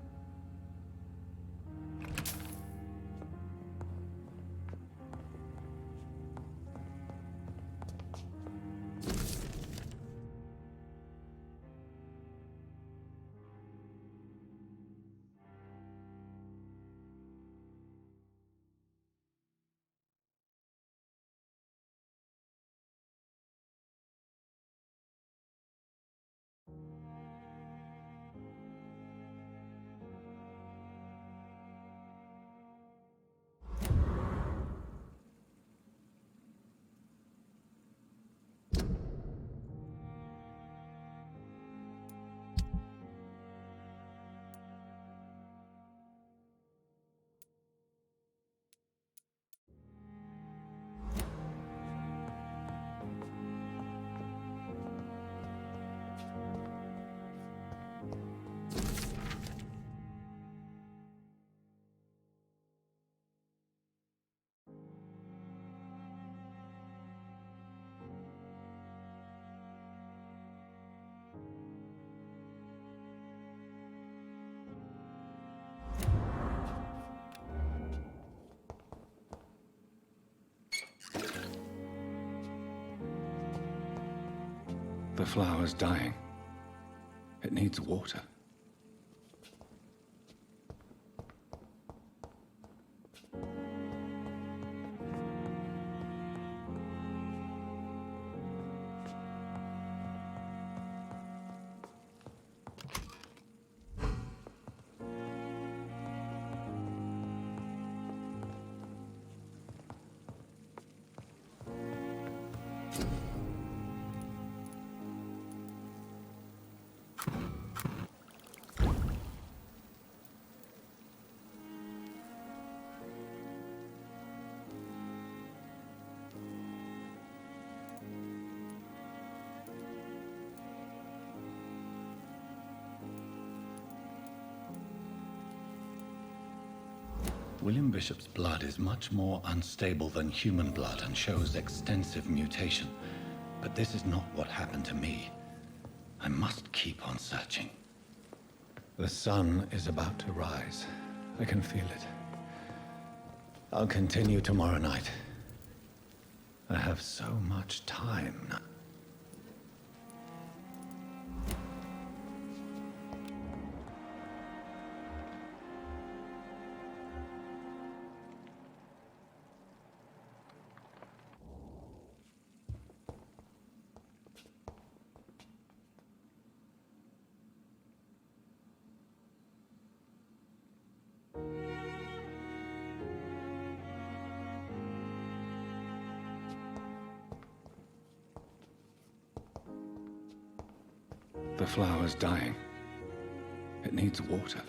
The flower's dying. It needs water. William Bishop's blood is much more unstable than human blood and shows extensive mutation. But this is not what happened to me. I must keep on searching. The sun is about to rise. I can feel it. I'll continue tomorrow night. I have so much time now. The flower's dying. It needs water.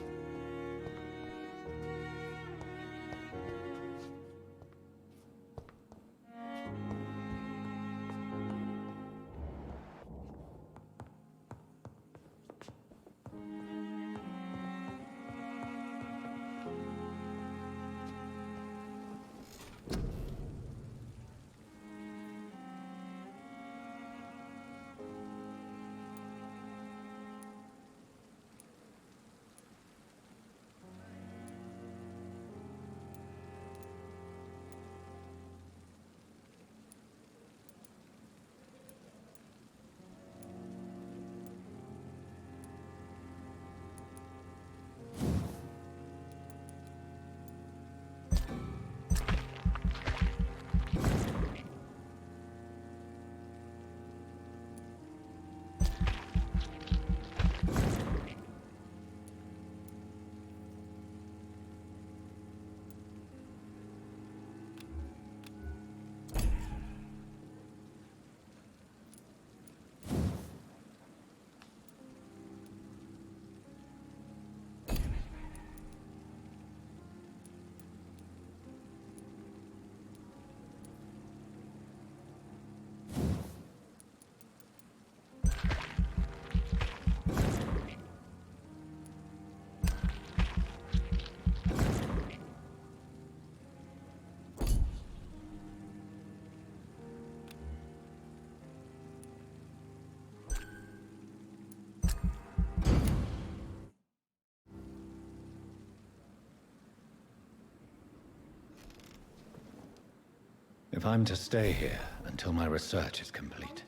If I'm to stay here until my research is complete,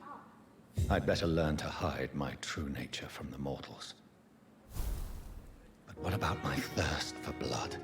I'd better learn to hide my true nature from the mortals. But what about my thirst for blood?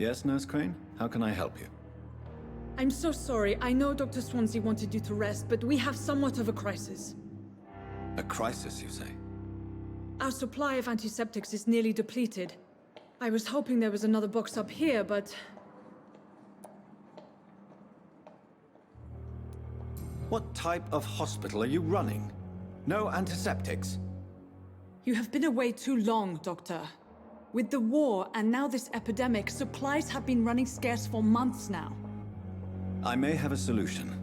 Yes, Nurse Crane? How can I help you? I'm so sorry. I know Dr. Swansea wanted you to rest, but we have somewhat of a crisis. A crisis, you say? Our supply of antiseptics is nearly depleted. I was hoping there was another box up here, but... What type of hospital are you running? No antiseptics? You have been away too long, Doctor. With the war and now this epidemic, supplies have been running scarce for months now. I may have a solution.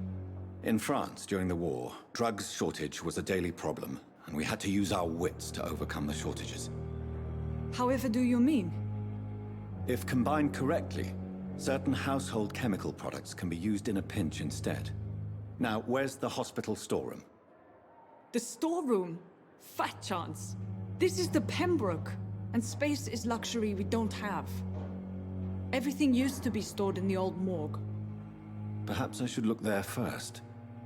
In France, during the war, drugs shortage was a daily problem, and we had to use our wits to overcome the shortages. However do you mean? If combined correctly, certain household chemical products can be used in a pinch instead. Now, where's the hospital storeroom? The storeroom? Fat chance. This is the Pembroke, and space is luxury we don't have. Everything used to be stored in the old morgue. Perhaps I should look there first.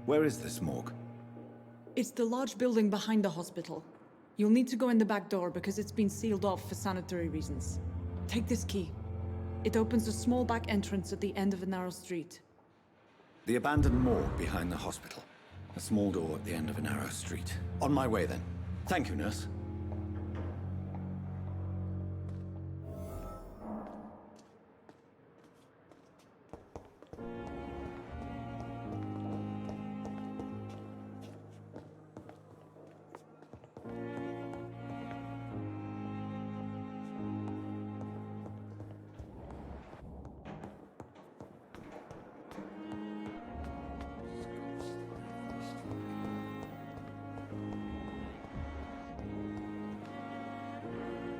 Where is this morgue? It's the large building behind the hospital. You'll need to go in the back door because it's been sealed off for sanitary reasons. Take this key. It opens a small back entrance at the end of a narrow street. The abandoned morgue behind the hospital. A small door at the end of a narrow street. On my way, then. Thank you, nurse.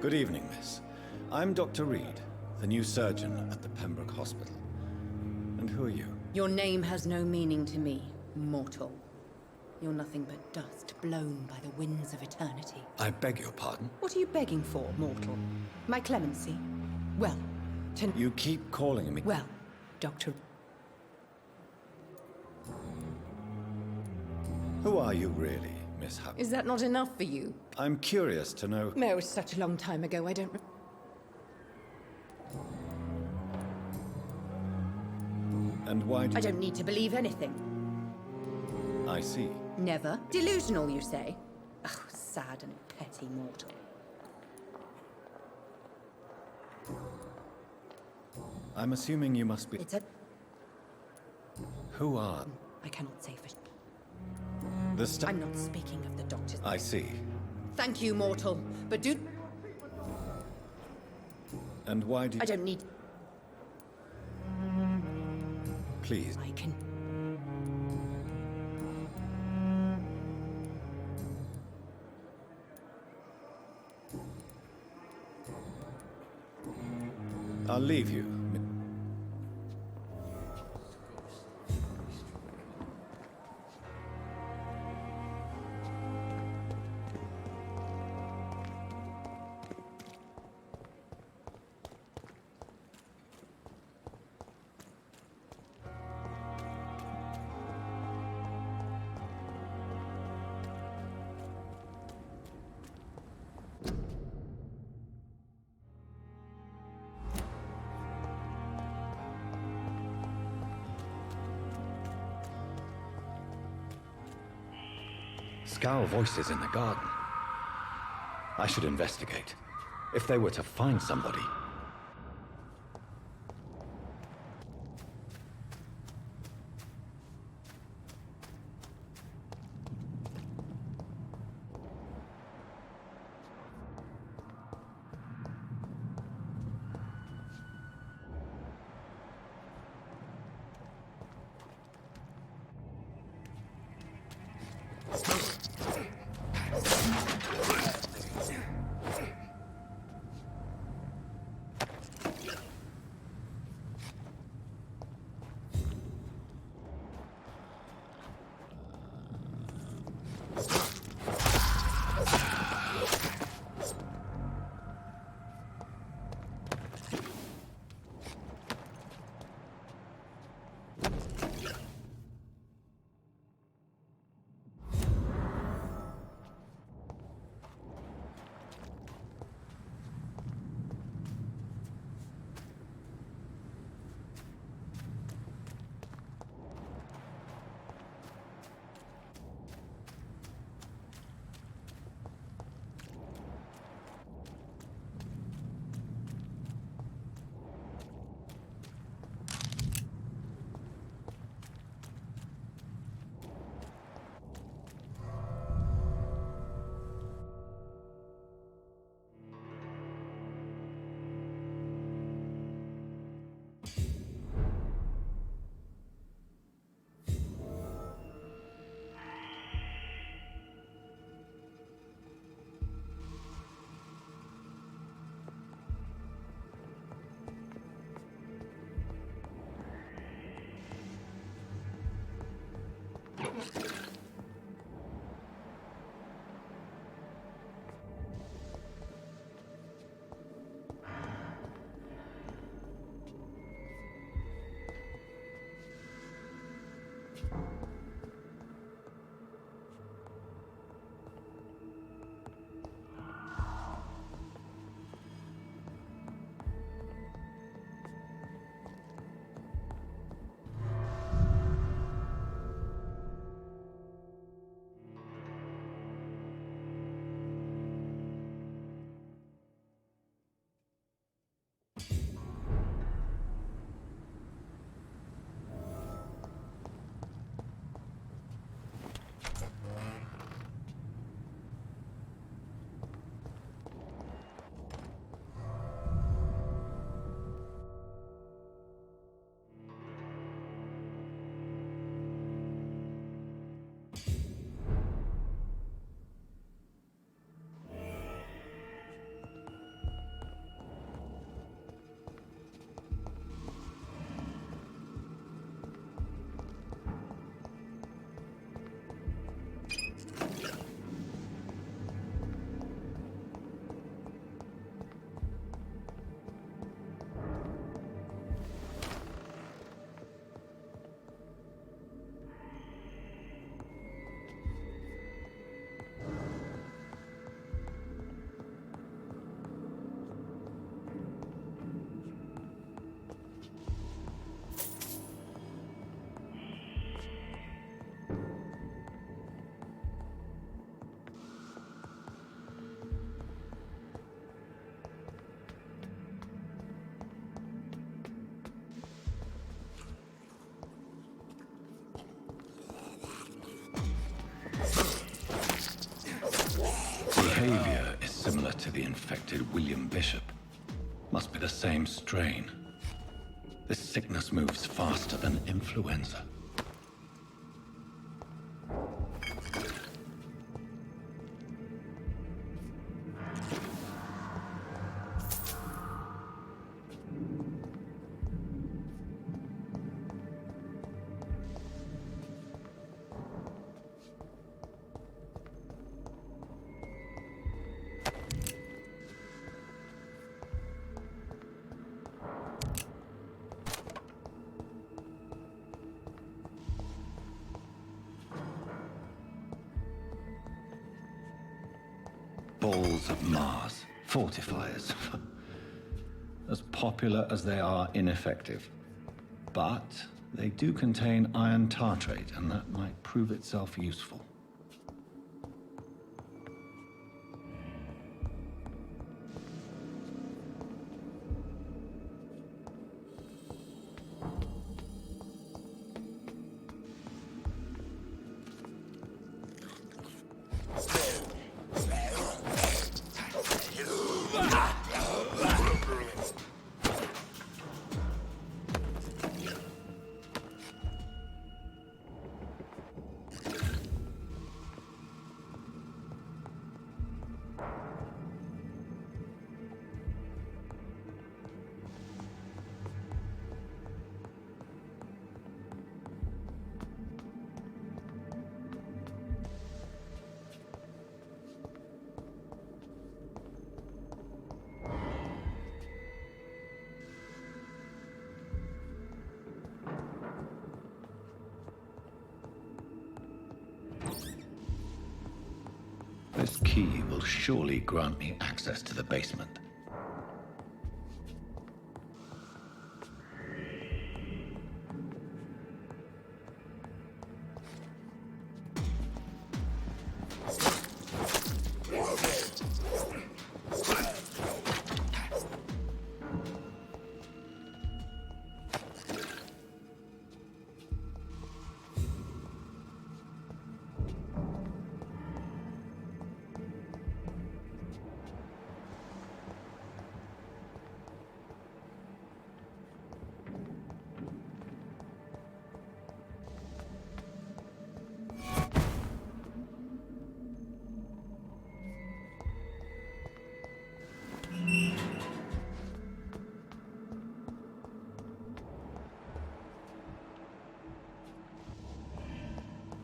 Good evening, miss. I'm Dr. Reed, the new surgeon at the Pembroke Hospital. And who are you? Your name has no meaning to me, mortal. You're nothing but dust blown by the winds of eternity. I beg your pardon? What are you begging for, mortal? My clemency? Well, You keep calling me... Well, Dr. Who are you really, Miss Hubb? Is that not enough for you? I'm curious to know... No, it was such a long time ago, I don't... And why do I don't need to believe anything. I see. Never. Delusional, you say? Oh, sad and petty mortal. I'm assuming you must be... It's a... Who are... I cannot say for... The I'm not speaking of the doctors. I see. Thank you, mortal. But do... And why do you... I don't need... Please. I can... I'll leave you. Scowl voices in the garden. I should investigate. If they were to find somebody... to the infected William Bishop. Must be the same strain. This sickness moves faster than influenza. Balls of Mars, fortifiers. As popular as they are ineffective. But they do contain iron tartrate, and that might prove itself useful. This key will surely grant me access to the basement.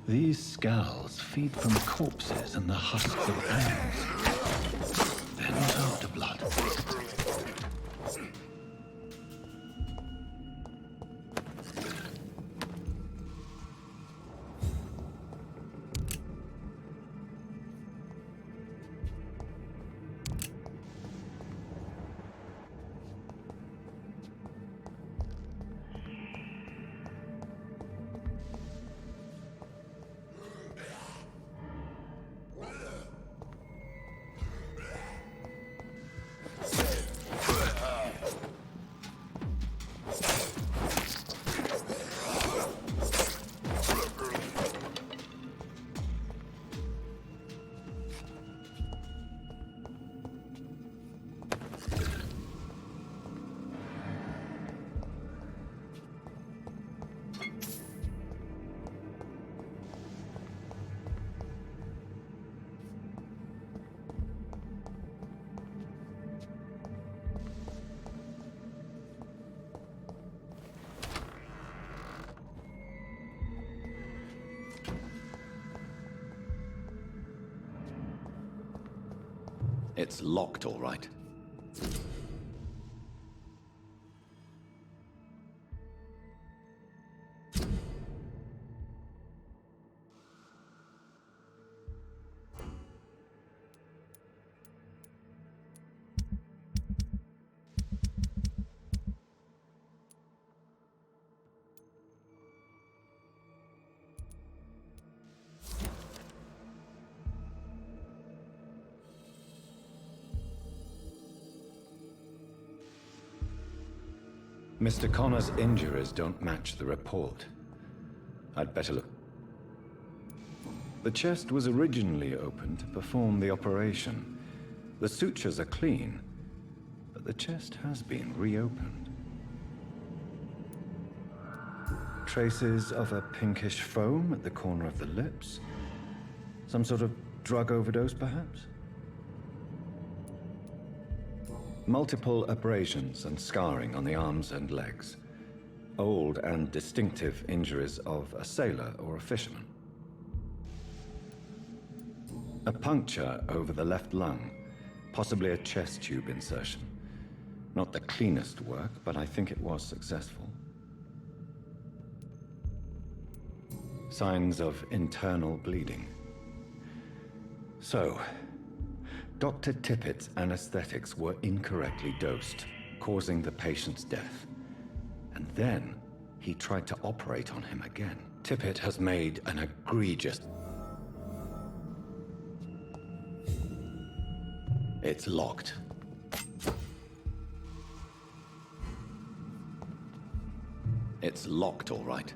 These scowls feed from corpses and the husks of animals. They're not after blood. It's locked, all right. Mr. Connor's injuries don't match the report. I'd better look. The chest was originally opened to perform the operation. The sutures are clean, but the chest has been reopened. Traces of a pinkish foam at the corner of the lips. Some sort of drug overdose, perhaps? Multiple abrasions and scarring on the arms and legs. Old and distinctive injuries of a sailor or a fisherman. A puncture over the left lung, possibly a chest tube insertion. Not the cleanest work, but I think it was successful. Signs of internal bleeding. So, Dr. Tippett's anesthetics were incorrectly dosed, causing the patient's death. And then, he tried to operate on him again. Tippett has made an egregious... It's locked. It's locked, all right.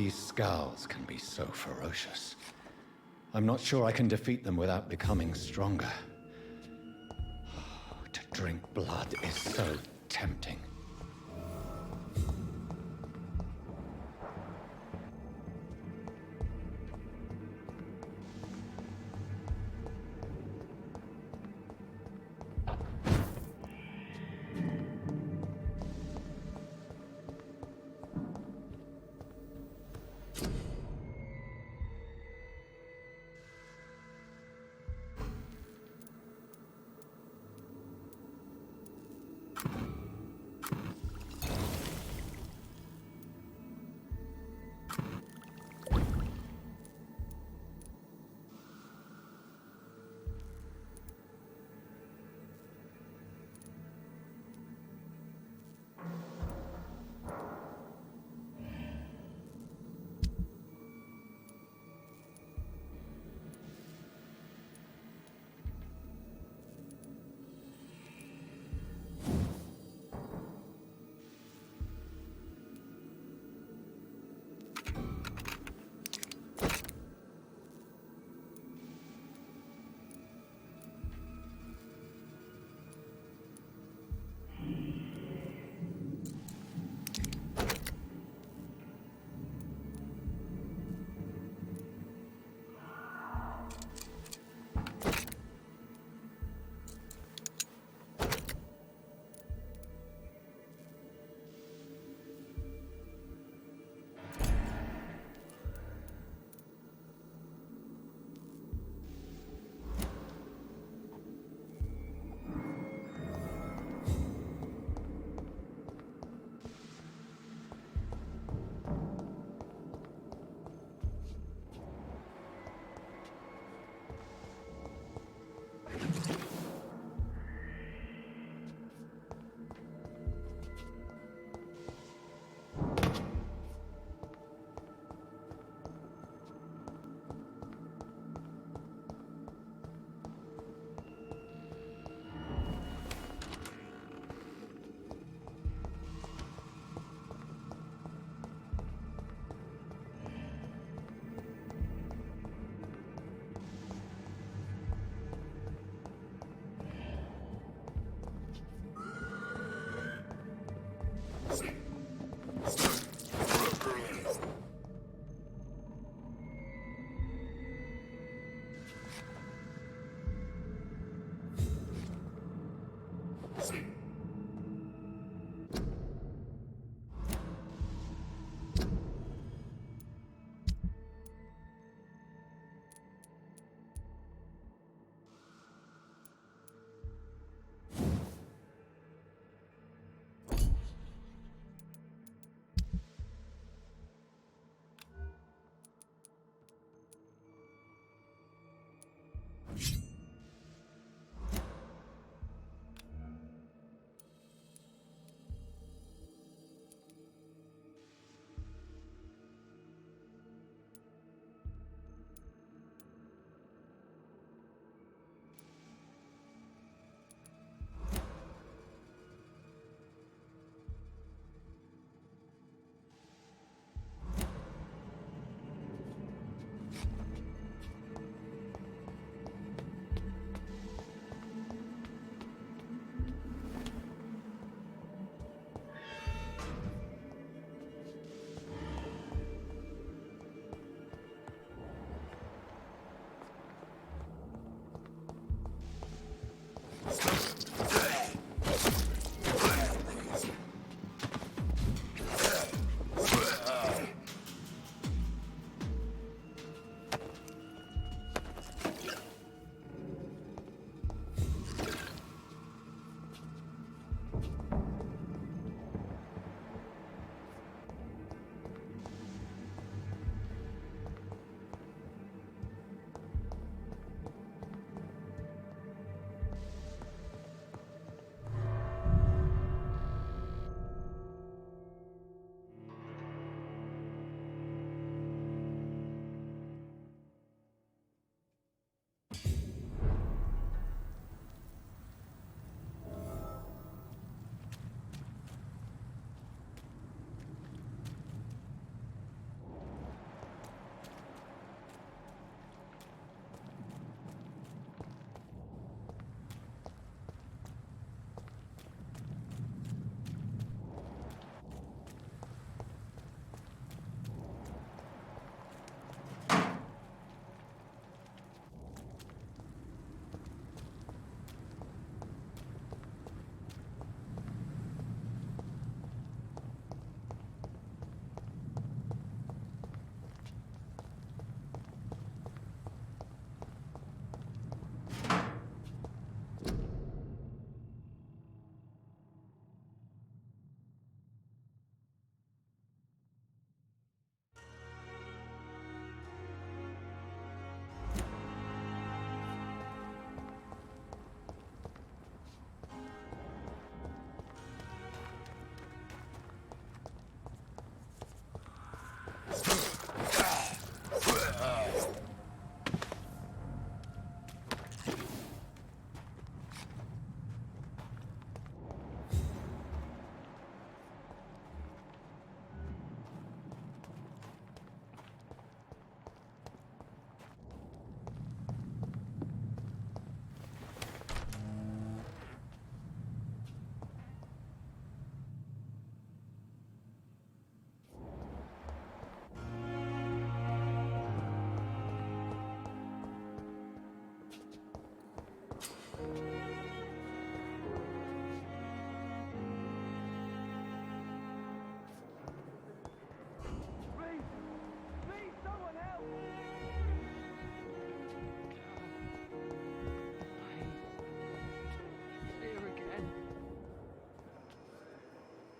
Scowls can be so ferocious. I'm not sure I can defeat them without becoming stronger. To drink blood is so tempting.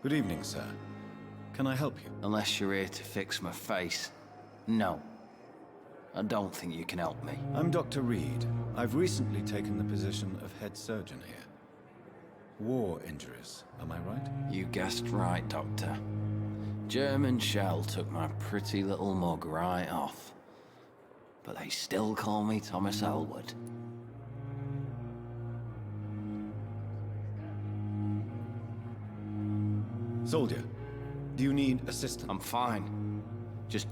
Good evening, sir. Can I help you? Unless you're here to fix my face. No. I don't think you can help me. I'm Dr. Reed. I've recently taken the position of head surgeon here. War injuries, am I right? You guessed right, Doctor. German shell took my pretty little mug right off. But they still call me Thomas Elwood. Soldier, do you need assistance? I'm fine. Just...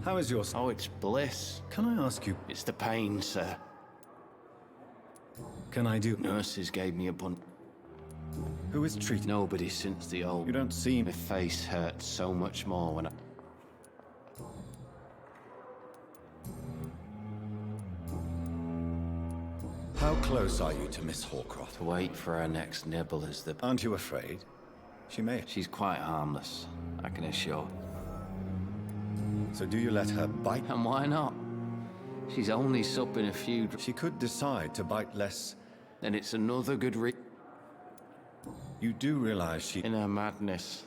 How is your... Oh, it's bliss. Can I ask you... It's the pain, sir. Can I do... Nurses gave me a bunch... Who is treating... Nobody since the old... You don't seem... My face hurts so much more when I... How close are you to Miss Hawcroft? To wait for her next nibble is the... Aren't you afraid? She may... She's quite harmless, I can assure. So do you let her bite? And why not? She's only supping a few... She could decide to bite less. Then it's another good You do realize she... In her madness.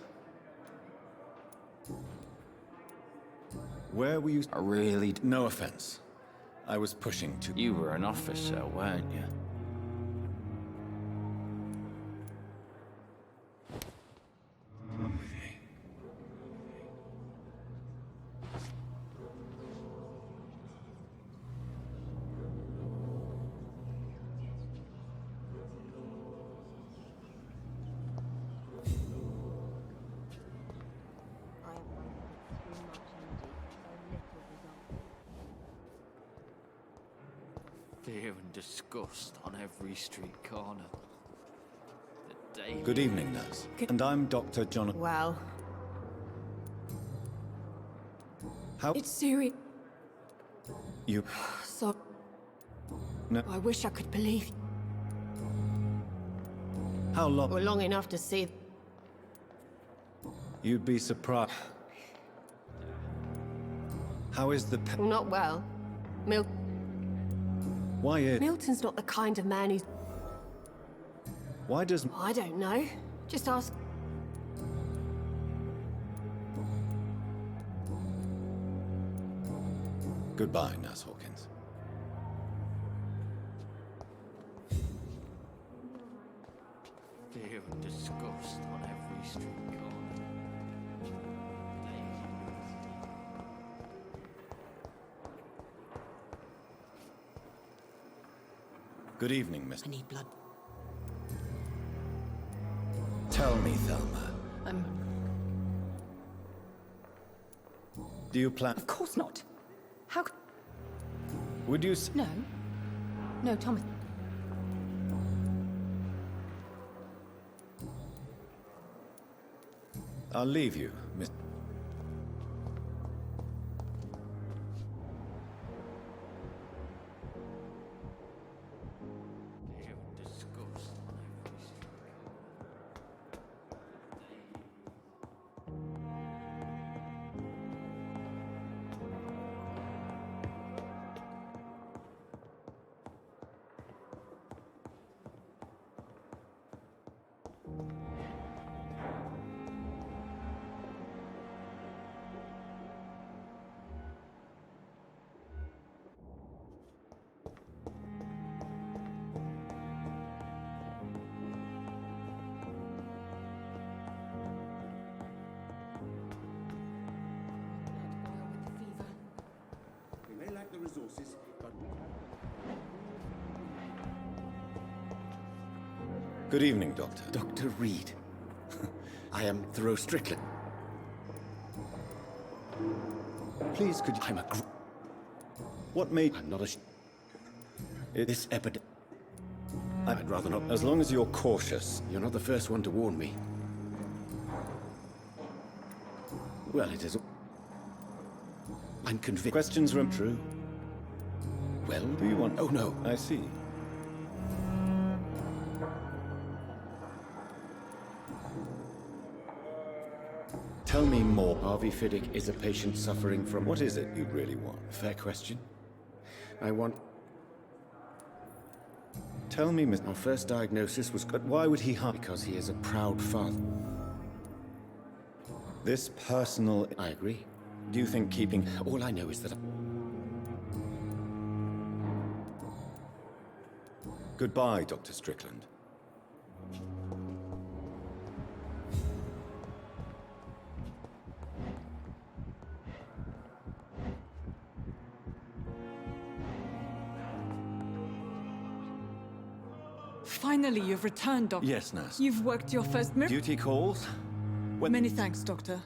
Where were you... I really... No offense. I was pushing to... You were an officer, weren't you? Fear and disgust on every street corner. The day... Good evening, nurse. And I'm Dr. Jonathan... Well... How... It's serious. You... So... No. I wish I could believe... How long... Or long enough to see... You'd be surprised. How is the... Not well. Why is... Milton's not the kind of man who's... Why does... I don't know. Just ask... Goodbye, Nurse Hawkins. Fear and disgust on every street corner. Good evening, Miss... I need blood. Tell me, Thelma. Do you plan... Of course not. How... Would you... No. No, Thomas. I'll leave you, Miss... Resources, but... Good evening, Doctor. Dr. Reed. I am Thoreau Strickland. Please, could you... I'm a... What made... I'm not a... This epidemic... I'd rather not... As long as you're cautious. You're not the first one to warn me. Well, it is... I'm convinced... Questions from... True. Well... Do you want... Oh, no. I see. Tell me more. Harvey Fiddick is a patient suffering from... What is it you really want? Fair question. I want... Tell me, Miss... Our first diagnosis was... But why would he hide? Because he is a proud father. This personal... I agree. Do you think keeping... All I know is that... Goodbye, Dr. Strickland. Finally, you've returned, Doctor. Yes, nurse. You've worked your first miracle. Duty calls? Many thanks, Doctor.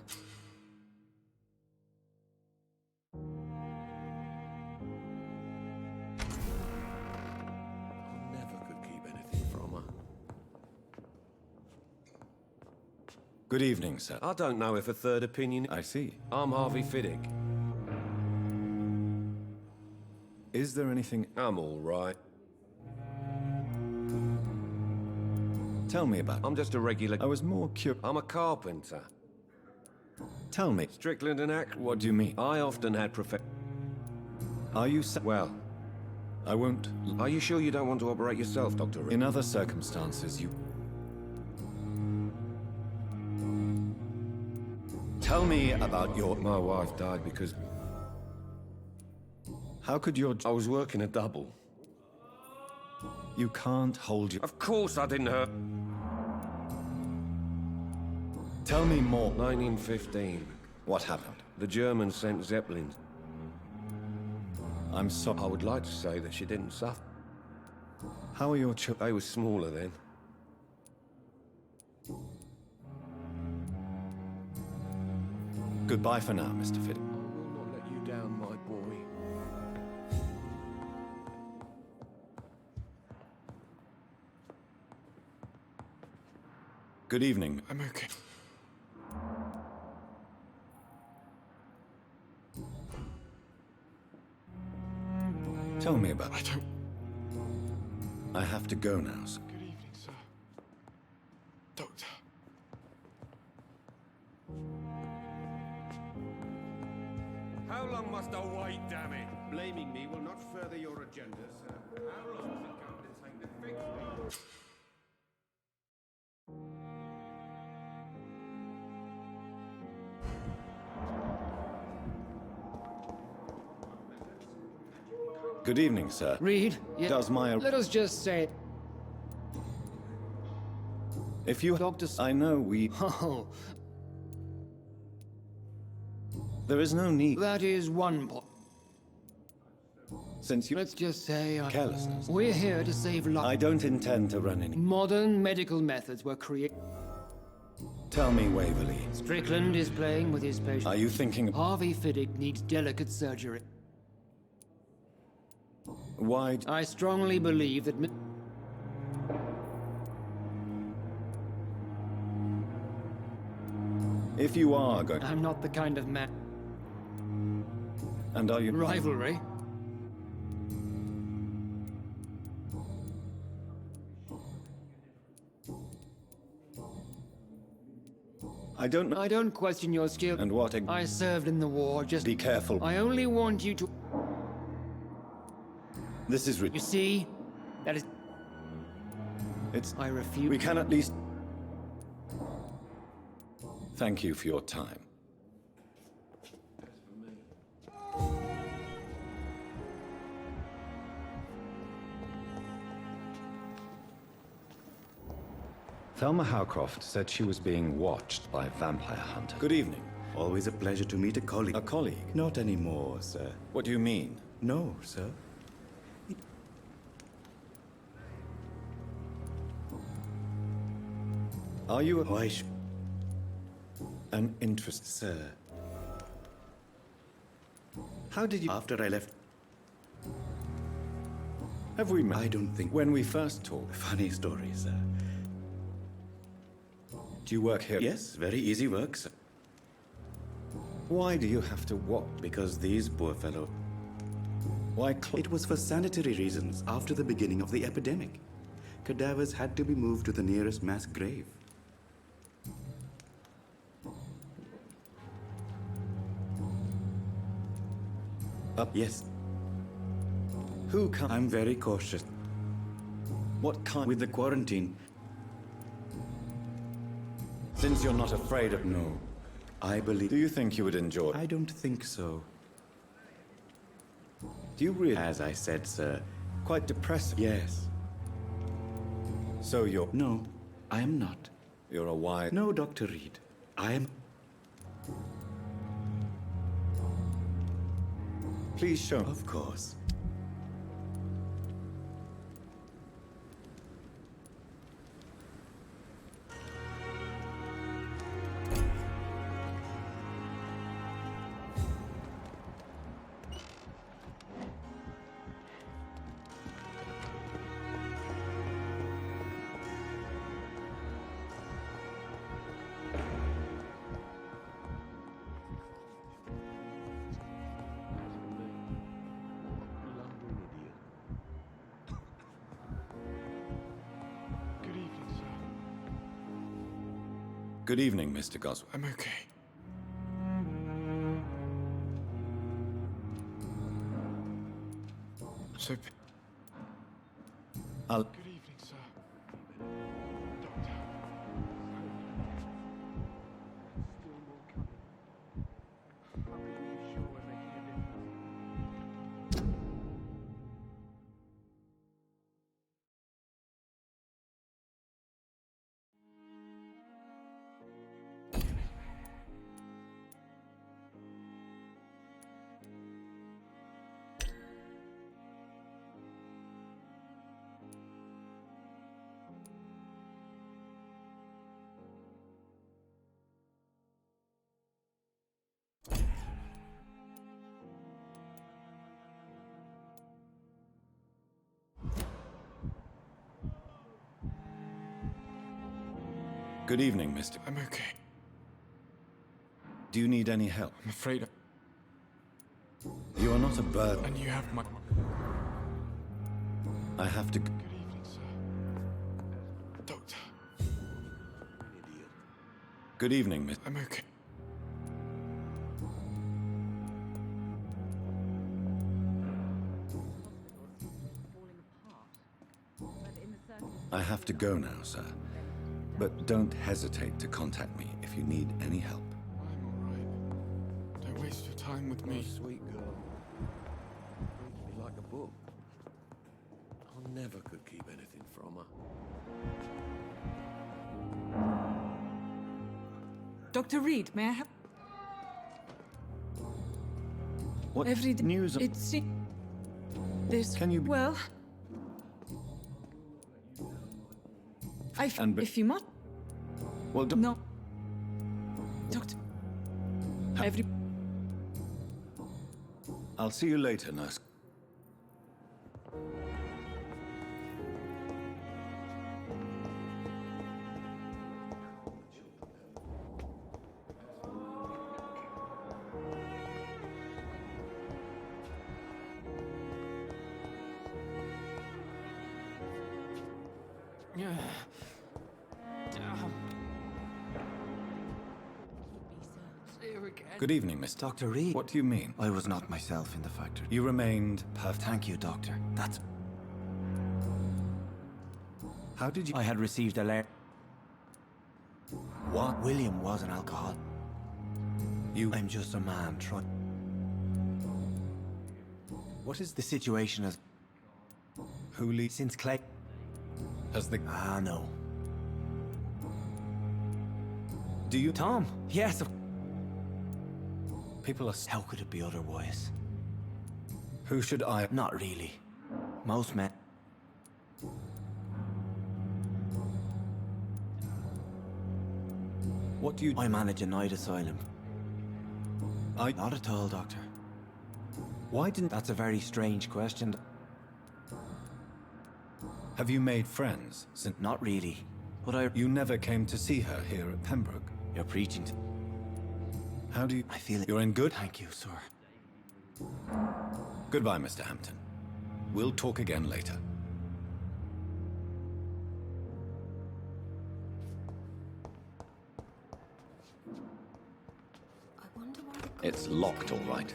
Never could keep anything from her. Good evening, sir. I don't know if a third opinion... I see. I'm Harvey Fiddick. Is there anything... I'm all right. Tell me about... I'm just a regular... I was more curious... I'm a carpenter. Tell me. Strickland and Ack. What do you mean? I often had Are you... Well... I won't... Are you sure you don't want to operate yourself, Dr. Reed? In other circumstances, you... Tell me about your... My wife died because... How could your... I was working a double. You can't hold your... Of course I didn't hurt... Tell me more. 1915. What happened? The Germans sent Zeppelins. I'm sorry. I would like to say that she didn't suffer. How are your children? They were smaller then. Goodbye for now, Mr. Fiddick. I will not let you down, my boy. Good evening. I'm okay. Tell me about... I don't... I have to go now, sir. Good evening, sir. Doctor. How long must I wait, damn it? Blaming me will not further your agenda, sir. How long is it going to take to fix me? Good evening, sir. Reed, Does my... Let us just say... If you... Doctor... I know we... Oh, There is no need... that is one point. Since you... Let's just say... Carelessness. We're here to save lives. I don't intend to run any... Modern medical methods were created... Tell me, Waverly. Strickland is playing with his patient. Are you thinking of... Harvey Fiddick needs delicate surgery. Why... I strongly believe that... If you are going... I'm not the kind of man... And are you... Rivalry? I don't know... I don't question your skill. And what... I served in the war, just... Be careful. I only want you to... This is... You see? That is... It's... I refuse... We can at least... Thank you for your time. Thelma Howcroft said she was being watched by vampire hunters. Good evening. Always a pleasure to meet a colleague. A colleague? Not anymore, sir. What do you mean? No, sir. Are you a... Why an interest... Sir. How did you... After I left... Have we met? I don't think... When we first talked. Funny story, sir. Do you work here? Yes, very easy work, sir. Why do you have to walk? Because these poor fellow... Why... It was for sanitary reasons after the beginning of the epidemic. Cadavers had to be moved to the nearest mass grave. Up? Yes. Who can... I'm very cautious. What kind... With the quarantine... Since you're not afraid of... No. I believe... Do you think you would enjoy... I don't think so. Do you really... As I said, sir. Quite depressing. Yes. So you're... No, I am not. You're a wise... No, Dr. Reed. I am... Please show... Of course. Good evening, Mr. Goswell. I'm okay. So... I'll... Good evening, sir. Good evening, Mr. I'm okay. Do you need any help? I'm afraid You are not a burden. And you have my... I have to... Good evening, sir. Doctor. Good evening, Miss... I'm okay. I have to go now, sir. But don't hesitate to contact me if you need any help. I'm all right. Don't waste your time with me. Sweet girl. Reads me like a book. I never could keep anything from her. Dr. Reed, may I have... What Every day news? It's... This... Can you... Well... if you must... Well, no. Doctor... Every... I'll see you later, nurse. Good evening, Mr. Dr. Reed. What do you mean? I was not myself in the factory. You remained perfect. Thank you, Doctor. That's... How did you... I had received a letter. What? William was an alcoholic. I'm just a man trying... What is The situation is... Holy... Since Clay... Has the... Ah, no. Do you... Tom! Yes, of... People are... How could it be otherwise? Who should I... Not really. Most men... What do you... I manage a night asylum. Not at all, Doctor. Why didn't... That's a very strange question. Have you made friends since... Not really. But You never came to see her here at Pembroke. You're preaching to... How do you... I feel it. You're in good... Thank you, sir. Goodbye, Mr. Hampton. We'll talk again later. I wonder why It's locked, all right.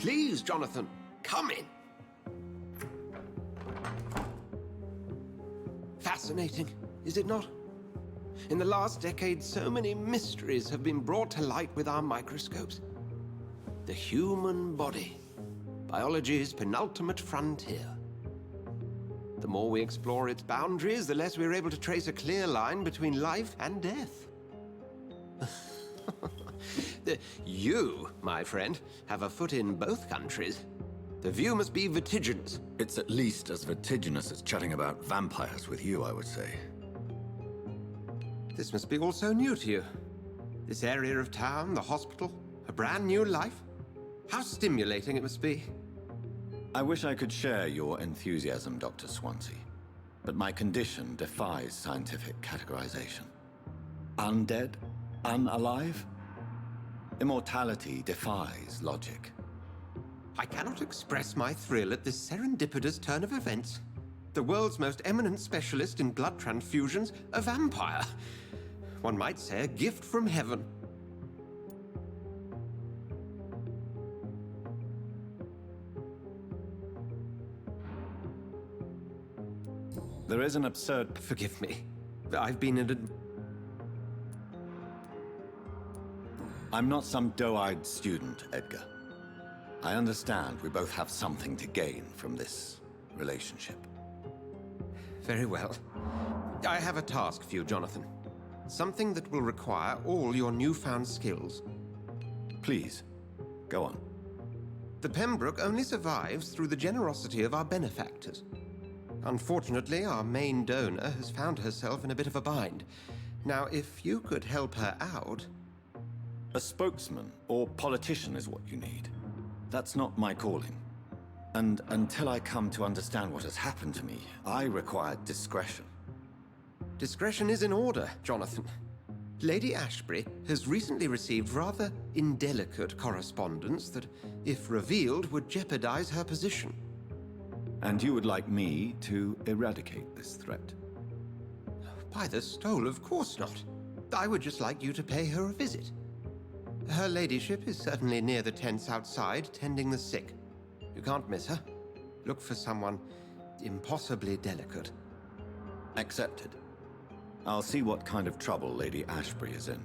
Please, Jonathan, come in. Fascinating, is it not? In the last decade, so many mysteries have been brought to light with our microscopes. The human body, biology's penultimate frontier. The more we explore its boundaries, the less we're able to trace a clear line between life and death. You, my friend, have a foot in both countries. The view must be vertiginous. It's at least as vertiginous as chatting about vampires with you, I would say. This must be all so new to you. This area of town, the hospital, a brand new life. How stimulating it must be. I wish I could share your enthusiasm, Dr. Swansea, but my condition defies scientific categorization. Undead? Unalive? Immortality defies logic. I cannot express my thrill at this serendipitous turn of events. The world's most eminent specialist in blood transfusions, a vampire. One might say a gift from heaven. There is an absurd... Forgive me. I've been in a... I'm not some doe-eyed student, Edgar. I understand we both have something to gain from this relationship. Very well. I have a task for you, Jonathan. Something that will require all your newfound skills. Please, go on. The Pembroke only survives through the generosity of our benefactors. Unfortunately, our main donor has found herself in a bit of a bind. Now, if you could help her out... A spokesman or politician is what you need. That's not my calling. And until I come to understand what has happened to me, I require discretion. Discretion is in order, Jonathan. Lady Ashbury has recently received rather indelicate correspondence that, if revealed, would jeopardize her position. And you would like me to eradicate this threat? By the stole, of course not. I would just like you to pay her a visit. Her ladyship is certainly near the tents outside, tending the sick. You can't miss her. Look for someone impossibly delicate. Accepted. I'll see what kind of trouble Lady Ashbury is in.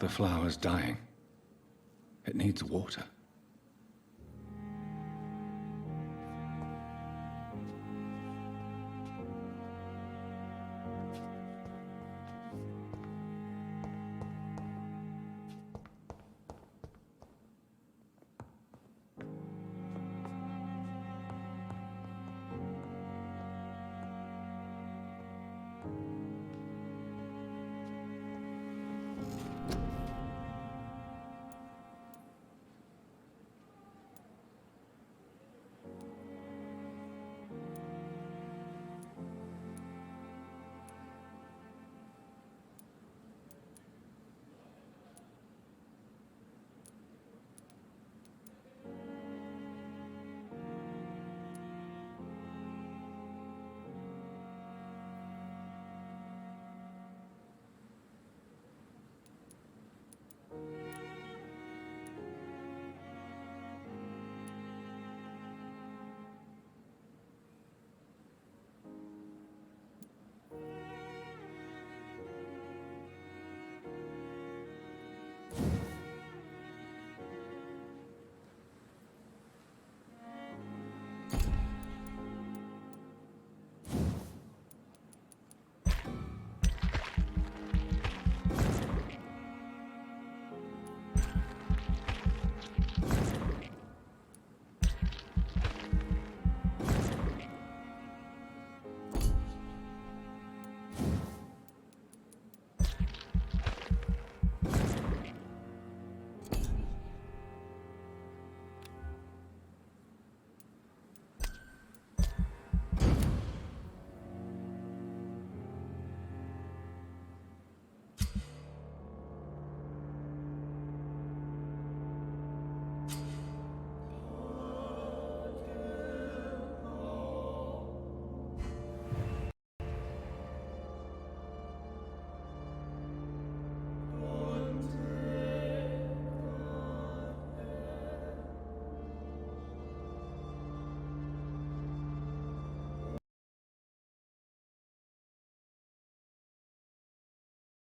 The flower's dying. It needs water.